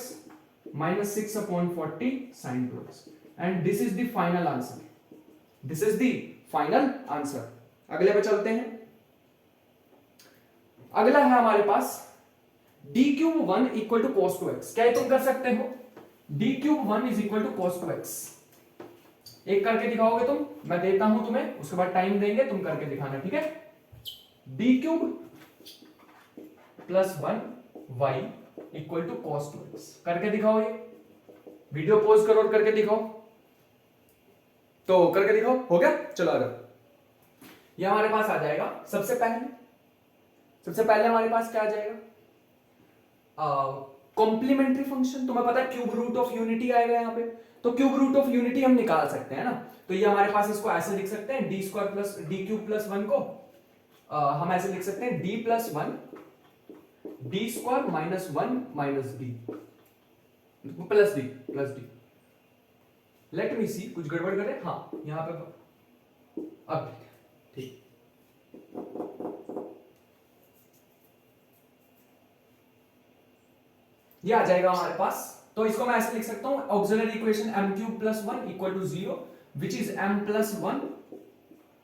minus 6/40 sin 2x, and this is the final answer. This is the final answer. अगले पे चलते हैं। अगला है हमारे पास d³ 1 equal to cos 2x। क्या तुम कर सकते हो, d³ 1 is equal to cos 2x। एक करके दिखाओगे तुम, मैं देता हूं तुम्हें, उसके बाद टाइम देंगे, तुम करके दिखाना। ठीक है, d³ plus 1y equal to cos 2x। करके दिखाओ, ये वीडियो पॉज करो और करके दिखाओ। तो करके दिखाओ, हो गया? चलो अगर ये हमारे पास आ जाएगा, सबसे पहले हमारे पास क्या आ जाएगा, कॉम्प्लीमेंट्री फंक्शन। तुम्हें पता है क्यूब रूट ऑफ यूनिटी आएगा यहाँ पे, तो क्यूब रूट ऑफ यूनिटी हम निकाल सकते हैं ना। तो ये हमारे पास, इसको ऐसे लिख सकते हैं, d² प्लस d³ प्लस 1 को हम ऐसे लिख सकते हैं, d plus 1 d² minus 1 minus d plus d। Let me see, कुछ गड़बड़ करे, हाँ यहां पे अब ठीक। ये आ जाएगा हमारे पास, तो इसको मैं ऐसे लिख सकता हूं, auxiliary equation m³ plus 1 equal to 0 which is m plus 1,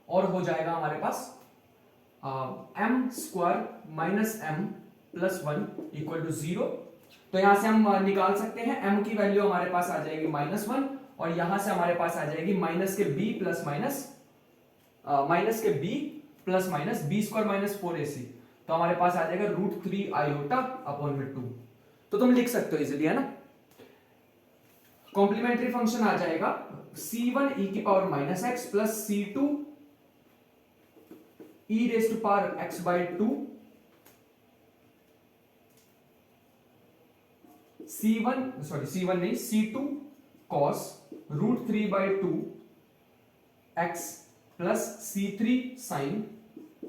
और हो जाएगा हमारे पास m² minus m plus 1 equal to 0। तो यहां से हम निकाल सकते हैं, m की वैल्यू हमारे पास आ जाएगी -1, और यहां से हमारे पास आ जाएगी माइनस के b plus minus b² minus 4ac, तो हमारे पास आ जाएगा √3 आयोटा अपॉन में 2। तो तुम लिख सकते हो इजीली, है ना। कॉम्प्लीमेंट्री फंक्शन आ जाएगा c1 e की power minus X plus c2 e raise to power x by 2, c1 नहीं, c2 cos √3 by 2 x plus c3 sin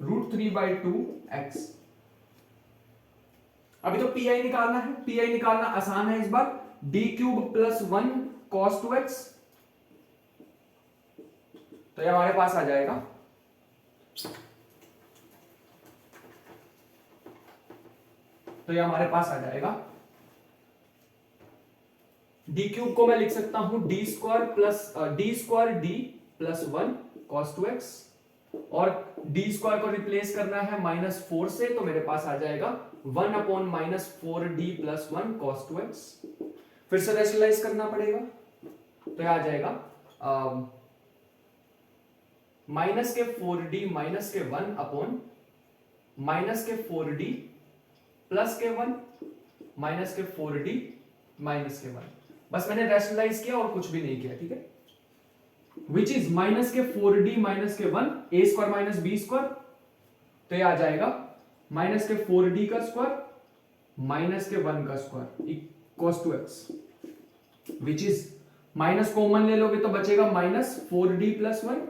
√3 by 2 x। अभी तो पीआई निकालना है, पीआई निकालना आसान है इस बार, d³ प्लस 1 cos 2x, तो ये हमारे पास आ जाएगा, d³ को मैं लिख सकता हूं d² d plus 1 cos 2x और डी स्क्वायर को रिप्लेस करना है -4 से, तो मेरे पास आ जाएगा 1/-4d + 1 cos 2x। फिर से रैशनलाइज करना पड़ेगा, तो यह आ जाएगा माइनस के 4d माइनस के 1 अपॉन माइनस के 4d प्लस के 1 माइनस के 4d माइनस के 1। बस मैंने रैशनलाइज किया और कुछ भी नहीं किया, ठीक है। विच इज माइनस के 4d माइनस के 1 a square minus b square, तो ये आ जाएगा माइनस के 4d का स्क्वायर माइनस के 1 का square cos 2x, which is minus common ले लोगे तो बचेगा -4d + 1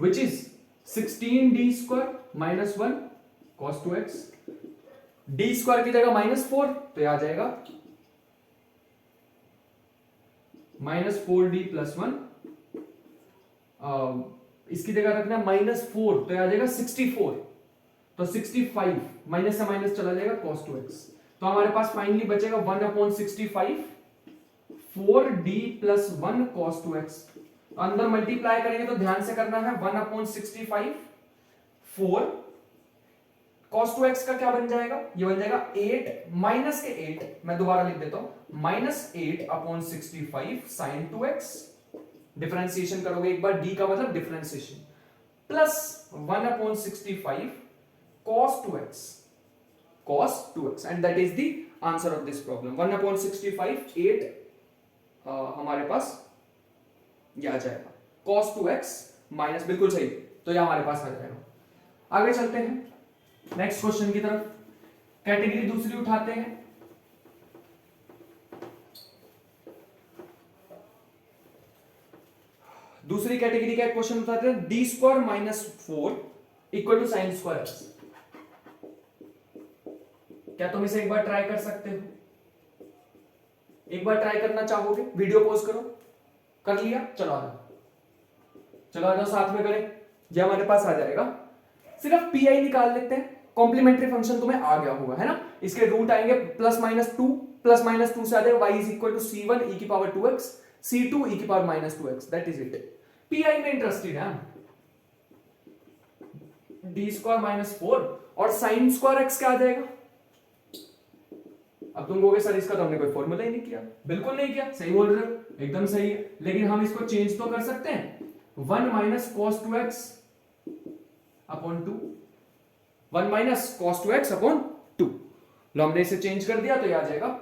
which is 16d square minus 1 cos 2x। d square की जगह -4, तो ये आ जाएगा -4d + 1, इसकी जगह रखना -4, तो आ जाएगा 64, तो 65 माइनस से माइनस चला जाएगा cos 2x। तो हमारे पास फाइनली बचेगा 1/65 4d + 1 cos 2x। तो अंदर मल्टीप्लाई करेंगे तो ध्यान से करना है, 1/65 4 cos 2x का क्या बन जाएगा, ये बन जाएगा 8 माइनस के 8, मैं दोबारा लिख देता हूं -8/65 sin 2x। डिफरेंशिएशन करोगे एक बार, d का मतलब differentiation, plus 1/65 cos 2x and that is the answer of this problem. 1/65 8 हमारे पास ये आ जाएगा cos 2x माइनस, बिल्कुल सही, तो ये हमारे पास आ जाएगा। आगे चलते हैं नेक्स्ट क्वेश्चन की तरफ, कैटेगरी दूसरी उठाते हैं। दूसरी कैटेगरी का क्वेश्चन उठाते हैं, d square -4 = sin square x। क्या तुम इसे एक बार ट्राई कर सकते हो? एक बार ट्राई करना चाहोगे? वीडियो पॉज करो। कर लिया? चलो आ जाओ साथ में करें। ये हमारे पास आ जाएगा, सिर्फ पी निकाल लेते हैं। कॉम्प्लीमेंट्री फंक्शन तुम्हें आ गया होगा, है ना। इसके रूट आएंगे +-2, +-2 से आ जाएगा y = c1 e⁻²x c2 e⁻²x, that is it. Pi में इंटरेस्टेड है, d स्क्वायर -4 और sin स्क्वायर x क्या आ जाएगा। अब तुम कहोगे सर इसका तो हमने कोई फॉर्मूला ही नहीं किया। बिल्कुल नहीं किया, सही बोल रहे हो, एकदम सही है। लेकिन हम इसको चेंज तो कर सकते हैं, 1 - cos 2x upon 2, 1 - cos 2x upon 2। लो हमने इसे चेंज कर दिया, तो ये आ जाएगा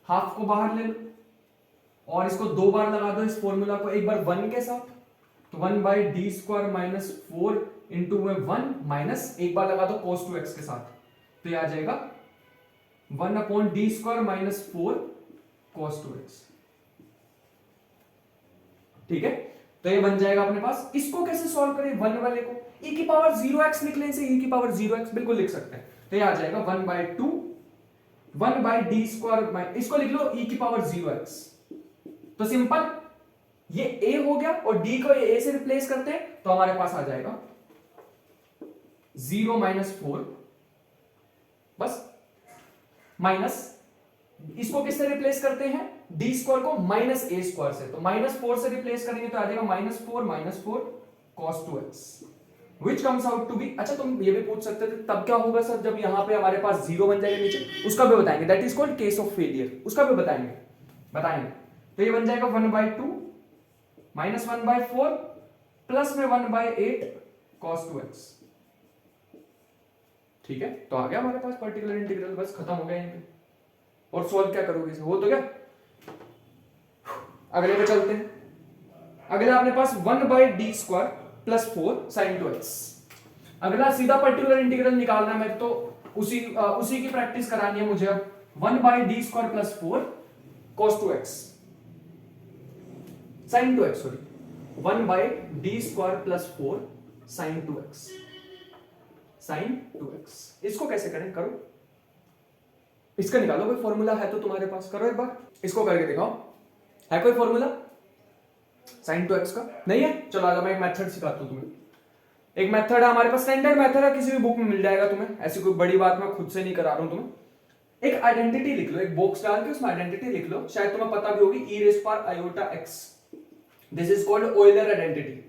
हाफ को बाहर ले लो और इसको 2 बार लगा दो इस फॉर्मूला को, एक बार 1 के साथ, तो 1/d स्क्वायर -4 इंटू 1 माइनस एक बार लगा दो cos 2x के साथ, तो ये आ जाएगा 1/d स्क्वायर -4 cos 2x। ठीक है, तो ये बन जाएगा अपने पास। इसको कैसे सॉल्व करें, 1 वाले को e⁻0x निकले से e⁻0x बिल्कुल लिख सकते हैं, तो ये आ जाएगा 1/2 1/d स्क्वायर, इसको लिख लो e⁻0x। तो सिंपल, ये a हो गया और d को ये a से रिप्लेस करते हैं, तो हमारे पास आ जाएगा 0 - 4 बस, माइनस इसको किससे रिप्लेस करते हैं, d स्क्वायर को -a स्क्वायर से, तो -4 से रिप्लेस करेंगे तो आ जाएगा -4 cos 2x which comes out to be। अच्छा तुम ये भी पूछ सकते थे तब क्या होगा सर जब यहां पे हमारे पास 0 बन जाएगा नीचे, उसका भी बताएंगे, that is called case of failure, उसका भी बताएंगे। तो ये बन जाएगा 1/2 -1/4 प्लस में 1/8 cos 2x। ठीक है, तो आ गया हमारे पास पर्टिकुलर इंटीग्रल, बस खत्म हो गया यहीं पे। और सॉल्व क्या करोगे इसे, हो तो गया। अगले पे चलते हैं। अगला अपने पास 1/d स्क्वायर + 4 sin 2x। अगला सीधा पर्टिकुलर इंटीग्रल निकालना है, मैं तो उसी की प्रैक्टिस करानी है मुझे। अब 1/d square + 4 cos 2x sin 2x, sorry 1/d square + 4 sin 2x sin 2x। इसको कैसे करें, करो, इसका निकालो, कोई फॉर्मूला है तो तुम्हारे पास, करो एक बार, इसको करके दिखाओ, है कोई फॉर्मूला sin 2x का? नहीं है, चलो आगे मैं एक मेथड सिखाता हूं तुम्हें। एक मेथड है हमारे पास, स्टैंडर्ड मेथड है, किसी भी बुक में मिल जाएगा तुम्हें, ऐसी कोई बड़ी बात मैं खुद से नहीं करा रहा हूं तुम्हें। एक आइडेंटिटी लिख लो, एक बॉक्स डाल के उसमें आइडेंटिटी लिख लो, शायद तुम्हें पता भी होगी, e raise power iota x, this is called Euler identity.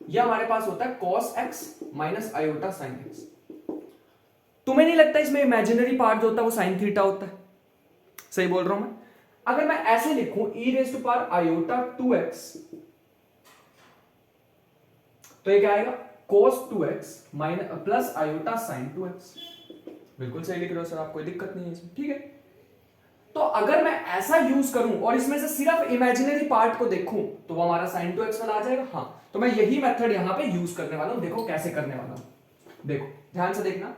ये हमारे पास होता है cos x minus iota sine x। तुम्हें नहीं लगता इसमें इमेजिनरी पार्ट जो होता है वो साइन थीटा होता है? सही बोल रहा हूं मैं? अगर मैं ऐसे लिखूं e raise to power iota 2x, तो ये क्या आएगा, cos 2x minus plus iota sine 2x। बिल्कुल सही लिख रहे हो सर, आप, कोई दिक्कत नहीं है इसमें, ठीक है। तो अगर मैं ऐसा यूज करूं और इसमें से सिर्फ इमेजिनरी पार्ट को देखूं तो वो हमारा sin 2x वाला आ जाएगा। हाँ, तो मैं यही मेथड यहां पे यूज करने वाला हूं। देखो कैसे करने वाला हूं, देखो ध्यान से देखना।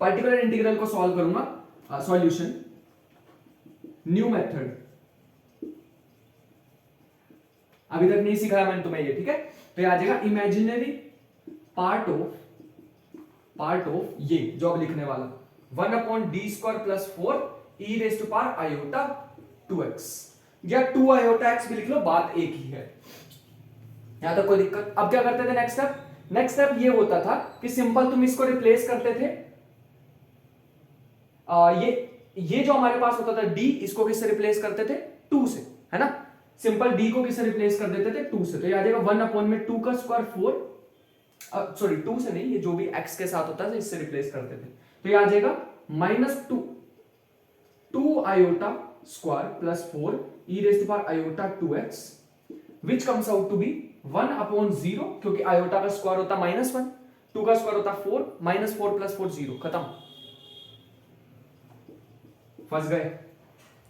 पर्टिकुलर इंटीग्रल को सॉल्व करूंगा, सॉल्यूशन, न्यू मेथड, अभी तक नहीं सिखाया मैंने तुम्हें ये, ठीक है। तो ये आ जाएगा इमेजिनरी पार्ट ऑफ ये जो अब लिखने वाला 1/d² plus 4 E raise to power iota 2x, या 2 आयोटा x भी लिख लो, बात एक ही है, यहां तक कोई दिक्कत। अब क्या करते थे नेक्स्ट स्टेप ये होता था कि सिंपल तुम इसको रिप्लेस करते थे, ये जो हमारे पास होता था d, इसको किससे रिप्लेस करते थे, 2 से, है ना। सिंपल d को किससे रिप्लेस कर देते थे, 2 से। तो ये आ जाएगा 1/2 का स्क्वायर 4, सॉरी 2 से नहीं, ये जो भी x के साथ होता है इससे रिप्लेस करते थे। तो ये आ जाएगा -2 iota square plus 4 E raise to power iota 2x, which comes out to be 1/0, क्योंकि आयोटा का स्क्वायर होता -1, 2 का स्क्वायर होता 4, -4 + 4 0, खत्म। फंस गए,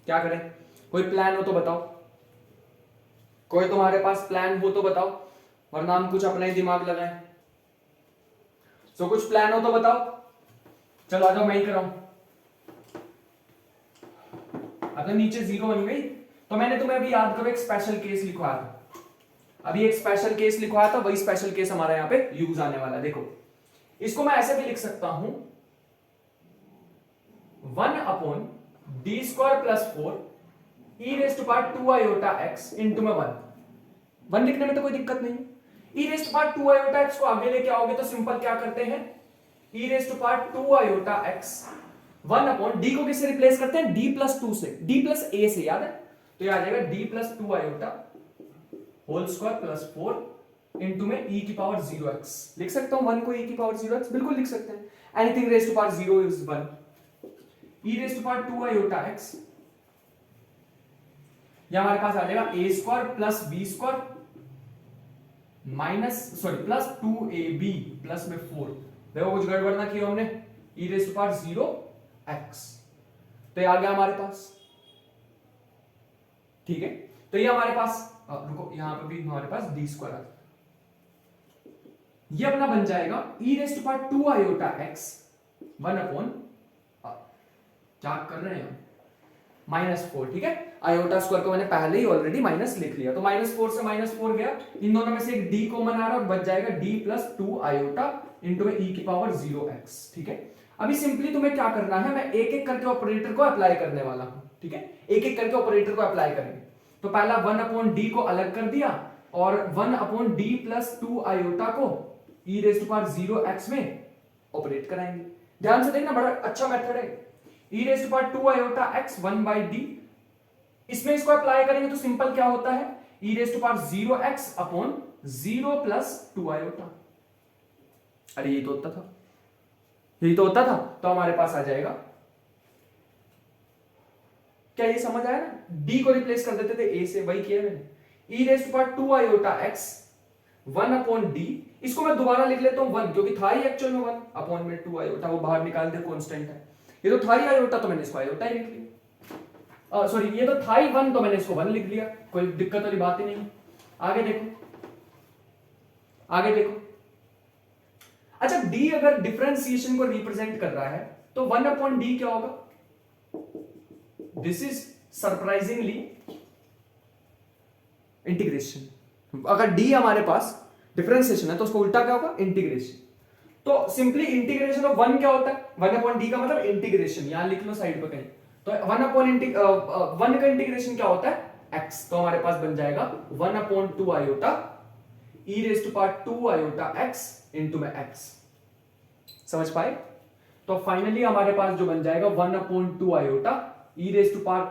क्या करें? कोई प्लान हो तो बताओ, कोई तुम्हारे पास प्लान हो तो बताओ, वरना हम कुछ अपना ही दिमाग लगाएं। तो कुछ प्लान हो तो बताओ, चलो आ जाओ, मैं ही कराऊं। अब नीचे 0 बन गई, तो मैंने तुम्हें अभी याद करो एक स्पेशल केस लिखवाया था, अभी एक स्पेशल केस लिखवाया था, वही स्पेशल केस हमारा यहां पे यूज आने वाला है। देखो इसको मैं ऐसे भी लिख सकता हूं, 1/d² plus 4 E raise to power 2 iota x into में 1 लिखने में तो कोई दिक्कत नहीं। E raise to power 2 iota x को आगे लेके आओगे तो सिंपल क्या करते हैं, e raise to power 2 iota x 1/d को किससे रिप्लेस करते हैं, d प्लस 2 से, d प्लस a से, याद है। तो ये आ जाएगा d plus 2 iota whole square plus 4 into में e की पावर 0x। लिख सकता हूं 1 को e की पावर 0x, बिल्कुल लिख सकते हैं। Anything raise to power 0 is 1, e raise to power 2 iota x, या हमारे पास आ जाएगा a² plus b² plus 2ab plus में 4। देखो कुछ गड़बड़ ना की हमने, e raise to power 0x, तो ये आ गया हमारे पास, ठीक है। तो ये हमारे पास, रुको यहां पे भी हमारे पास d² आ जाएगा, ये अपना बन जाएगा e raise to power 2 iota x 1/, क्या कर रहे हैं, -4, ठीक है। आयोटा स्क्वायर को मैंने पहले ही ऑलरेडी माइनस लिख लिया, तो -4 से -4 गया, इन दोनों में से एक d कॉमन आ रहा है और बच जाएगा d प्लस 2 आयोटा इंटू में e की पावर 0x, ठीक है। अभी सिंपली तुम्हें क्या करना है, मैं एक एक करके ऑपरेटर को अप्लाई करने वाला हूं, ठीक है। एक एक करके ऑपरेटर को अप्लाई करेंगे। तो पहला 1/d को अलग कर दिया और 1/d प्लस 2 आयोटा को e raise to power 0x में ऑपरेट कराएंगे। ध्यान से देखना, बड़ा अच्छा मेथड है। e raise to power 2 iota x 1/d, इसमें इसको अप्लाई करेंगे तो सिंपल क्या होता है, e raise to power 0x upon 0 plus 2 iota. अरे यही तो होता था, यही तो होता था। तो हमारे पास आ जाएगा, क्या ये समझ आया ना, d को रिप्लेस कर देते थे a से, वही किया मैंने। e raise to power 2 iota x 1/d, इसको मैं दोबारा लिख लेता हूं 1, क्योंकि था ही एक्चुअल में 1 अपॉन में 2 आयोटा, वो बाहर निकाल दे, कांस्टेंट है। ये तो था ही आयोटा, तो मैंने इसको आयोटा ही लिख लिया। सॉरी, ये तो था ही 1, तो मैंने इसको 1 लिख लिया, कोई दिक्कत वाली बात ही नहीं। आगे देखो, आगे देखो। अच्छा, d अगर डिफरेंशिएशन को रिप्रेजेंट कर रहा है तो 1/d क्या होगा, दिस इज सरप्राइजिंगली इंटीग्रेशन। अगर d हमारे पास डिफरेंशिएशन है तो उसको उल्टा क्या होगा, इंटीग्रेशन। तो सिंपली इंटीग्रेशन ऑफ 1 क्या होता है, 1/d का मतलब इंटीग्रेशन, यहां लिख लो साइड पर कहीं। तो 1 का इंटीग्रेशन क्या होता है, x। तो हमारे पास बन जाएगा 1/2 iota e raise to power 2 iota x into में x। समझ पाए? तो फाइनली हमारे पास जो बन जाएगा 1/2 iota E raise to power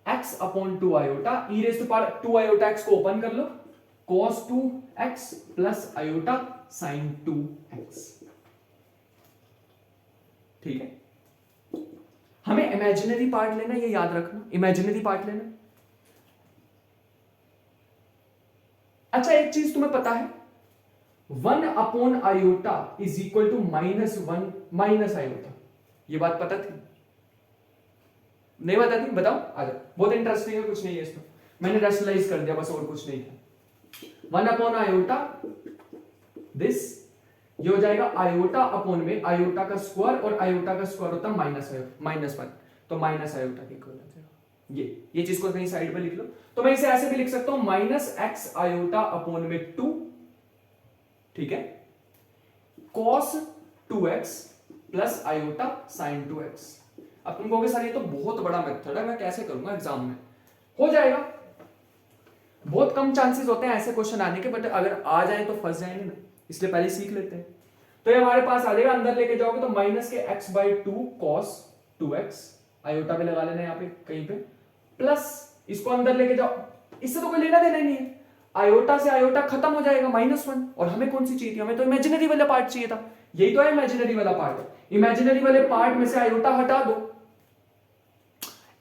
X upon 2 iota E raise to power 2 iota X को ओपन कर लो cos 2x plus iota sin 2x। ठीक है, हमें इमेजिनरी पार्ट लेना, ये याद रखना, इमेजिनरी पार्ट लेना। अच्छा एक चीज तुम्हें पता है 1 iota is equal to -1 minus iota, ये बात पता थी? नहीं पता थी? बताओ आ जाओ, बहुत इंटरेस्टिंग है, कुछ नहीं है इसमें, मैंने रैशनलाइज कर दिया बस, और कुछ नहीं था। 1 आयोटा दिस, ये हो जाएगा आयोटा अपॉन में आयोटा का स्क्वायर, और आयोटा का स्क्वायर होता है -1, तो माइनस आयोटा के इक्वल हो जाएगा। ये चीज को कहीं साइड पे लिख लो। तो मैं इसे ऐसे भी लिख सकता हूं -x आयोटा अपॉन में 2, ठीक है, cos 2x plus iota sin 2x। अब तुम कहोगे सर ये तो बहुत बड़ा मेथड है, मैं कैसे करूंगा एग्जाम में? हो जाएगा, बहुत कम चांसेस होते हैं ऐसे क्वेश्चन आने के, बट अगर आ जाए तो फंस जाएंगे ना, इसलिए पहले सीख लेते हैं। तो ये हमारे पास आ जाएगा, अंदर लेके जाओगे तो माइनस के x/2 cos 2x, आयोटा पे लगा लेना यहाँ पे कहीं पे, प्लस इसको अंदर लेके जाओ, इससे तो कोई लेना देना नहीं है, आयोटा से आयोटा खत्म हो जाएगा -1, और हमें कौन सी चाहिए थी? हमें तो इमेजिनरी वाला पार्ट चाहिए था, यही तो है इमेजिनरी वाला पार्ट। इमेजिनरी वाले पार्ट में से आयोटा हटा दो,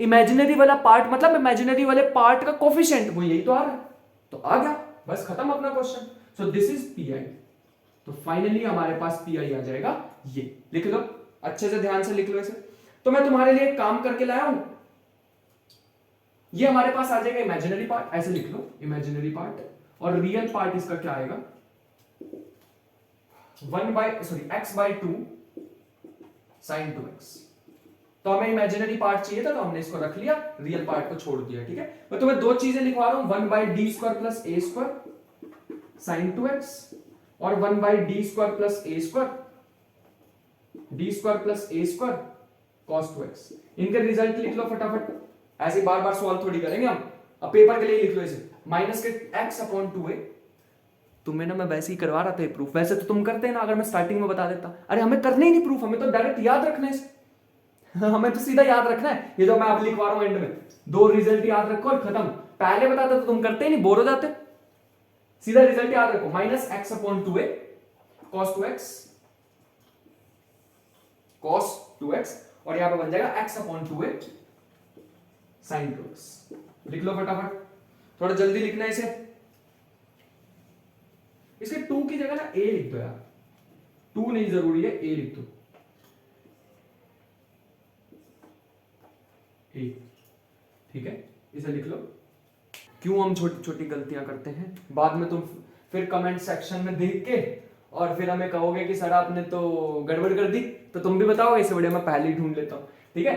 इमेजिनरी वाला पार्ट मतलब इमेजिनरी वाले पार्ट का कोफिशिएंट, वो यही तो आ रहा है, तो आ गया, बस खत्म अपना question. So this is P I. तो फाइनली हमारे पास पी आई आ जाएगा, ये लिख लो, अच्छे से ध्यान से लिख लो इसे। तो मैं तुम्हारे लिए एक काम करके लाया हूं, ये हमारे पास आ जाएगा इमेजिनरी पार्ट, ऐसे लिख लो इमेजिनरी पार्ट, और रियल पार्ट इसका क्या आएगा, x/2 sin 2x। तो हमें इमेजिनरी पार्ट चाहिए था, तो हमने इसको रख लिया, रियल पार्ट को छोड़ दिया, ठीक है। मैं तुम्हें दो चीजें लिखवा रहा हूं, 1/d² plus a² sin 2x, और 1/d² plus a² d² plus a² cos 2x। इनके रिजल्ट लिख लो फटाफट, ऐसे बार बार सवाल थोड़ी करेंगे हम, अब पेपर के लिए लिख लो इसे, माइनस के x/2a। तुम्हें ना मैं वैसे ही करवा रहा था प्रूफ, वैसे तो तुम करते हैं ना, अगर मैं स्टार्टिंग में बता देता। अरे हमें करने ही नहीं प्रूफ, हमें तो डायरेक्ट याद रखना है इसे हमें तो सीधा याद रखना है, ये जो मैं अब लिखवा रहा हूं एंड में, दो रिजल्ट याद रखो और खत्म। पहले बताता तो तुम करते ही नहीं, बोर हो जाते, सीधा रिजल्ट याद रखो, -x/2a cos 2x, और यहां पे बन जाएगा x/2a sin 2x। लिख लो फटाफट, थोड़ा जल्दी लिखना है इसे। इसके 2 की जगह ना a लिख दो यार, 2 नहीं जरूरी है, a लिख दो, a, ठीक है, इसे लिख लो। क्यों हम छोटी छोटी गलतियां करते हैं, बाद में तुम फिर कमेंट सेक्शन में देख के और फिर हमें कहोगे कि सर आपने तो गड़बड़ कर दी, तो तुम भी बताओगे, इससे बढ़िया मैं पहले ही ढूंढ लेता हूं, ठीक है।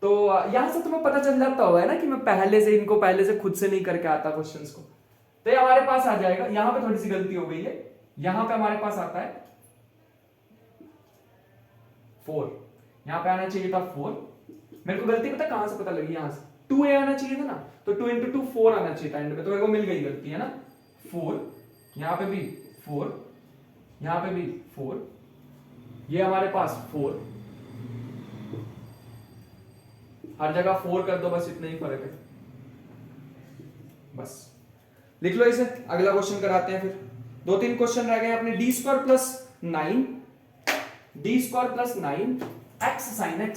तो यहां से तुम्हें पता चल जाता होगा ना कि मैं पहले से खुद से नहीं करके आता क्वेश्चंस को। तो ये हमारे पास आ जाएगा, यहां पे थोड़ी सी गलती हो गई है, यहां पे हमारे पास आता है 4, यहां पे आना चाहिए था 4, मेरे को गलती पता कहां से पता लगी, यहां से 2a आना चाहिए था ना, तो 2 × 2 4 आना चाहिए था एंड में, तो मेरे को मिल गई गलती, है ना। 4, यहां पे भी 4, यहां पे भी 4, ये हमारे पास 4, हर जगह 4 कर दो, बस इतना ही फर्क है, बस लिख लो इसे। अगला क्वेश्चन कराते हैं, फिर 2-3 क्वेश्चन रह गए अपने। d² plus 9 x sin x,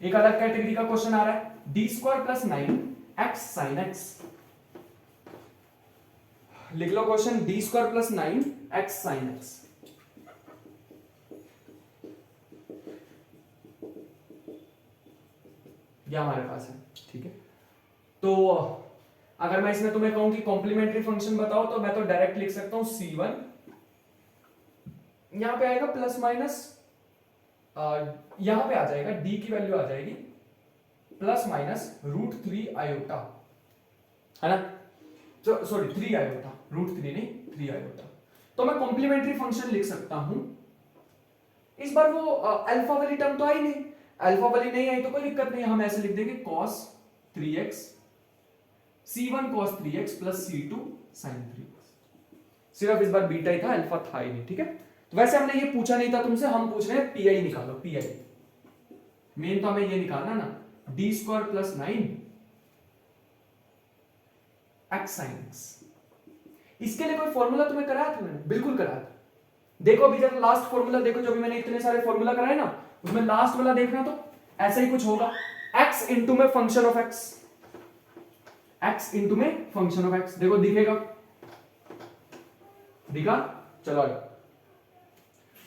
एक अलग कैटेगरी का क्वेश्चन आ रहा है, d² plus 9 x sin x। लिख लो question, d² plus 9 x sin x। यह हमारे पास है, ठीक है। तो अगर मैं इसमें तुम्हें कहूं कि कॉम्प्लीमेंट्री फंक्शन बताओ, तो मैं तो डायरेक्ट लिख सकता हूं c1, यहां पे आएगा प्लस माइनस, यहां पे आ जाएगा d की वैल्यू आ जाएगी प्लस माइनस √3 आयोटा, है ना, तो सॉरी 3 आयोटा, √3 नहीं 3 आयोटा। तो मैं कॉम्प्लीमेंट्री फंक्शन लिख सकता हूं। इस बार वो अल्फा वाली टर्म तो आई नहीं, अल्फा वाली नहीं आई तो कोई दिक्कत नहीं, हम ऐसे लिख देंगे cos 3x, c1 cos 3x plus c2 sin 3x। सिर्फ इस बार बीटा ही था, अल्फा था ही नहीं, ठीक है। तो वैसे हमने ये पूछा नहीं था तुमसे, हम पूछ रहे हैं पीआई निकालो, पीआई मेन तो हमें ये निकालना ना, D square plus 9 x sine x. इसके लिए कोई फॉर्मूला तुम्हें कराया था मैंने? बिल्कुल कराया था। देखो अभी जब लास्ट फॉर्मूला देखो, जो भी मैंने इतने सारे फॉर्मूला कराए ना, उसमें लास्ट वाला देखना तो ऐसा ही कुछ होगा, x इंटू में function of x, x into में फंक्शन ऑफ x। देखो दिखेगा, दिखा? चलो आगे।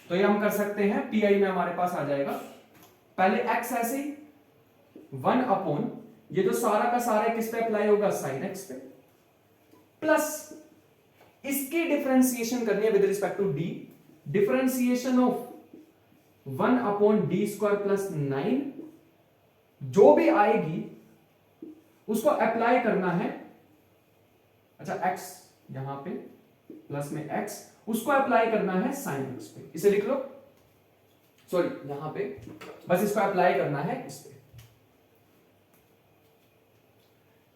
तो ये हम कर सकते हैं, पीआई में हमारे पास आ जाएगा पहले x ऐसे ही 1 अपॉन ये जो सारा का सारा किस पे अप्लाई होगा, साइन x पे, प्लस इसकी डिफरेंशिएशन करनी है with respect to d, differentiation of 1 upon D square plus 9, जो भी आएगी उसको अप्लाई करना है। अच्छा x यहां पे प्लस में x, उसको अप्लाई करना है साइन x पे, इसे लिख लो, सॉरी यहां पे बस इसको अप्लाई करना है इस पे,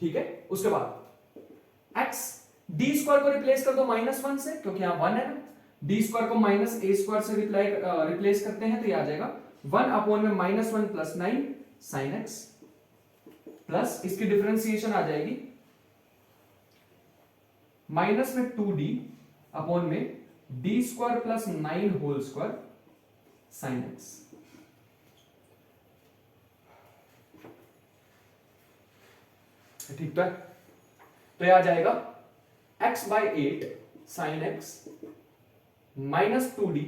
ठीक है। उसके बाद x डी स्क्वायर को रिप्लेस कर दो -1 से, क्योंकि यहां 1 है ना, डी स्क्वायर को माइनस ए स्क्वायर से रिप्लेस करते हैं तो ये आ जाएगा 1 अपॉन में -1 प्लस 9 साइन एक्स, प्लस इसकी डिफरेंशिएशन आ जाएगी माइनस में 2d अपॉन में D square plus 9 whole square sine X. ठीक तो है, तो ये आ जाएगा x by 8 sine X minus 2d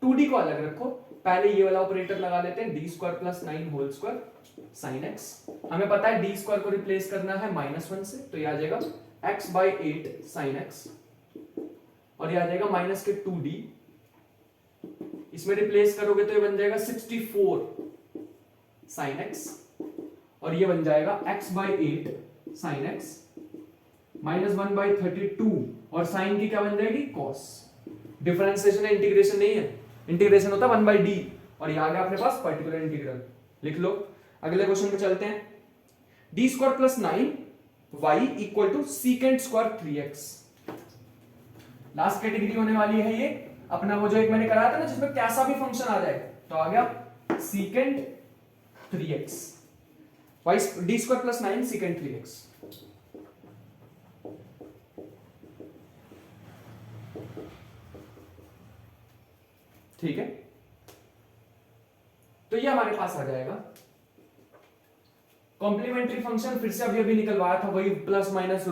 को अलग रखो, पहले ये वाला ऑपरेटर लगा लेते हैं, D square plus 9 whole square sine X. हमें पता है डी स्क्वायर को रिप्लेस करना है -1 से, तो ये आ जाएगा x बाई 8 साइन एक्स, और ये आ जाएगा माइनस के 2d, इसमें रिप्लेस करोगे तो ये बन जाएगा 64 साइन एक्स, और ये बन जाएगा x by 8 sine X minus 1 by 32, और साइन की क्या बन जाएगी, कॉस। डिफरेंशिएशन है, इंटीग्रेशन नहीं है, इंटीग्रेशन होता है 1 बाई डी, और ये आ गया अपने पास पर्टिकुलर इंटीग्रल, लिख लो। अगले क्वेश्चन पे चलते हैं, D square plus 9 Y equal to secant square 3x। Last category होने वाली है ये अपना, वो जो एक मैंने कराया था ना जिसमें कैसा भी फंक्शन आ जाए, तो आ गया secant 3x, Y D square plus 9 secant 3x। ठीक है, तो ये हमारे पास आ जाएगा कॉम्प्लीमेंट्री फंक्शन। फिर से अभी निकलवाया था वही प्लस माइनस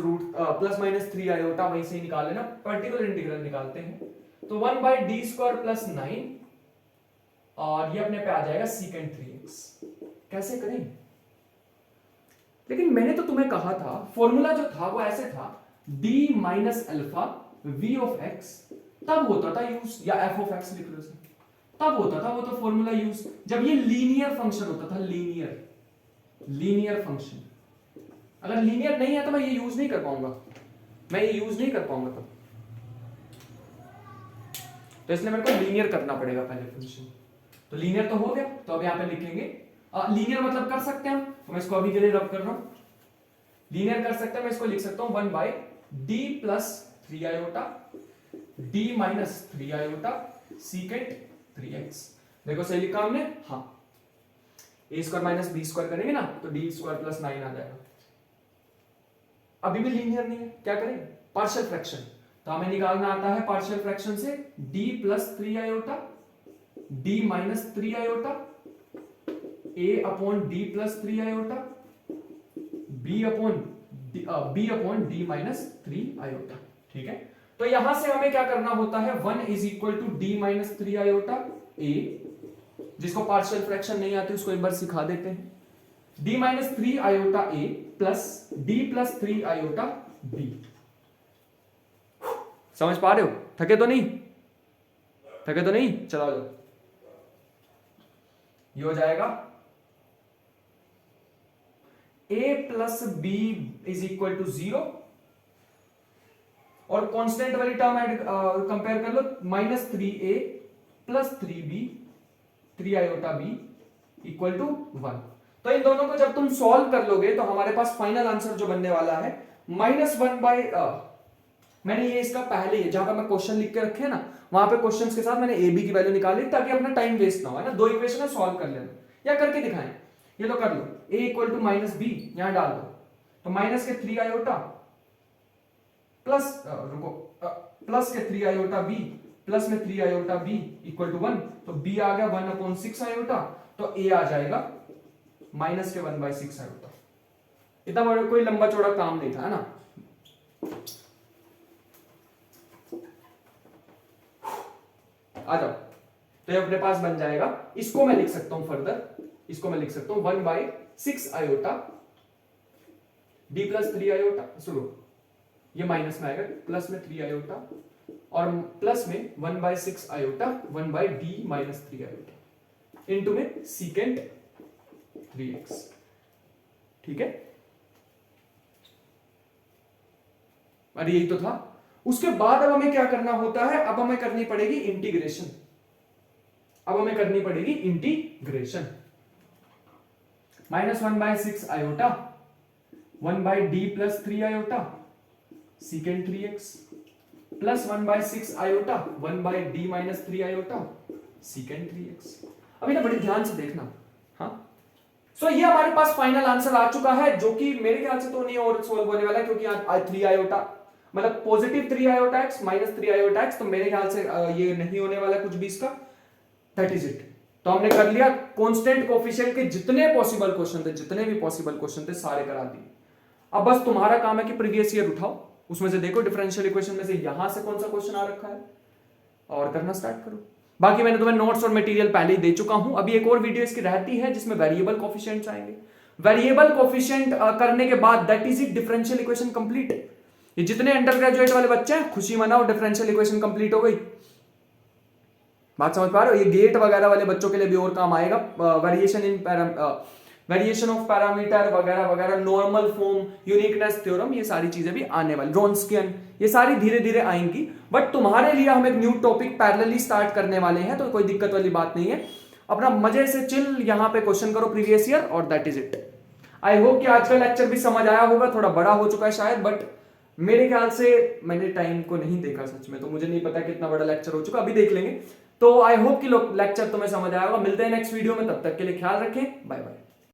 3 आयोटा, वहीं से ही निकाल लेना, पर्टिकुलर इंटीग्रल निकालते हैं। तो 1 बाई डी स्क्वायर प्लस 9, और ये अपने पे आ जाएगा सीकेंट 3x। कैसे करें? लेकिन मैंने तो तुम्हें कहा था फॉर्मूला जो था वो ऐसे था, d minus alpha v of x तब होता था यूज, या f ऑफ x लिख लो, तब होता था वो तो फॉर्मूला यूज जब ये लीनियर फंक्शन होता था, लीनियर फंक्शन। अगर लीनियर नहीं है तो मैं ये यूज नहीं कर पाऊंगा, तब तो इसलिए मेरे को लीनियर करना पड़ेगा पहले फंक्शन। तो लीनियर तो हो गया, तो अब यहां पे लिखेंगे लीनियर मतलब कर सकते हैं हम, तो मैं इसको अभी के लिए रब कर रहा हूं, लीनियर कर सकते हैं। मैं इसको लिख सकता हूं 1 by D plus 3 iota d minus 3 iota secant 3x। देखो सही लिखा हमने, हाँ, a square minus B square करेंगे ना तो डी स्क्वायर प्लस 9 आ जाएगा। अभी भी लीनियर नहीं है, क्या करें, पार्शियल फ्रैक्शन, तो हमें निकालना आता है पार्शियल फ्रैक्शन से d plus 3 iota d minus 3 iota a upon d plus 3 iota b upon d minus 3 iota. ठीक है, तो यहां से हमें क्या करना होता है, 1 is equal to d minus 3 iota a, जिसको पार्शियल फ्रैक्शन नहीं आती उसको एक बार सिखा देते हैं, d minus 3 iota a plus D plus 3 iota b. समझ पा रहे हो? थके तो नहीं? चलो जाओ, ये हो जाएगा a plus B is equal to 0, और कांस्टेंट वाली टर्म कंपेयर कर लो, -3a plus 3b 3 iota b equal to 1। तो इन दोनों को जब तुम सॉल्व कर लोगे तो हमारे पास फाइनल आंसर जो बनने वाला है -1 बाई मैंने ये इसका पहले ही जहां पर मैं क्वेश्चन लिख के रखे ना, वहां पे क्वेश्चंस के साथ मैंने ए बी की वैल्यू निकाली ताकि अपना टाइम वेस्ट ना हो, है ना। 2 इक्वेशन है, सॉल्व कर लेना या करके दिखाएं। ये लो कर लो, a equal to minus B यहां डाल दो, तो माइनस के 3 आयोटा प्लस प्लस के 3 आयोटा बी प्लस में 3 आयोटा बी इक्वल टू 1, तो b आ गया 1/6 आयोटा, तो a आ जाएगा माइनस के 1/6 आयोटा। इतना बड़ा कोई लंबा चौड़ा काम नहीं था, है ना। आ जाओ, तो ये अपने पास बन जाएगा, इसको मैं लिख सकता हूं फर्दर, इसको मैं लिख सकता हूं 1/6 आयोटा d प्लस 3 आयोटा, सुनो ये माइनस में आएगा, प्लस में 3 आयोटा और प्लस में 1/6 iota 1/d minus 3 iota into में सीकेंट 3x, ठीक है। अरे यही तो था। उसके बाद अब हमें क्या करना होता है, अब हमें करनी पड़ेगी इंटीग्रेशन, अब हमें करनी पड़ेगी integration. -1/6 iota 1/d plus 3 iota secant 3x plus 1/6 iota 1/d minus 3 iota secant 3x। अभी ना बड़े ध्यान से देखना, हाँ। सो ये हमारे पास फाइनल आंसर आ चुका है, जो कि मेरे ख्याल से तो नहीं और सोल्व होने वाला, क्योंकि 3 आयोटा मतलब positive 3 iota x minus 3 iota x, तो मेरे ख्याल से ये नहीं होने वाला कुछ भी इसका। That is it. तो हमने कर लिया, कांस्टेंट कोफिशिएंट के जितने पॉसिबल क्वेश्चन थे, जितने भी पॉसिबल क्वेश्चन थे सारे करा दिए। अब बस तुम्हारा काम है कि प्रीवियस ईयर उठाओ, उसमें से देखो डिफरेंशियल इक्वेशन में से यहां से कौन सा क्वेश्चन आ रखा है और करना स्टार्ट करो। बाकी मैंने तुम्हें नोट्स और मटेरियल पहले ही दे चुका हूं। अभी एक और वीडियो इसकी रहती है जिसमें वेरिएबल कोफिशिएंट्स आएंगे। वेरिएबल कोफिशिएंट करने के बाद that is it, differential equation complete. ये जितने अंडर ग्रेजुएट वाले बच्चे हैं खुशी मनाओ, डिफरेंशियल इक्वेशन कंप्लीट हो गई। बात समझ पा रहे हो। ये गेट वगैरह वाले बच्चों के लिए भी और काम आएगा, वेरिएशन ऑफ पैरामीटर वगैरह वगैरह, नॉर्मल फॉर्म, यूनिकनेस थ्योरम, ये सारी चीजें भी आने वाली, रॉन्स्कियन, ये सारी धीरे धीरे आएंगी। बट तुम्हारे लिए हम एक न्यू टॉपिक पैरेलली स्टार्ट करने वाले हैं, तो कोई दिक्कत वाली बात नहीं है। अपना मजे से चिल यहाँ पे क्वेश्चन करो प्रीवियस ईयर, और that is it. I hope कि आज का लेक्चर भी समझ आया होगा, थोड़ा बड़ा हो चुका है शायद, बट मेरे ख्याल से मैंने टाइम को नहीं देखा सच में, तो मुझे नहीं पता कितना बड़ा लेक्चर हो चुका, अभी देख लेंगे। तो आई होप कि लेक्चर तुम्हें समझ आया होगा। मिलते हैं नेक्स्ट वीडियो में, तब तक के लिए ख्याल रखें, बाय बाय।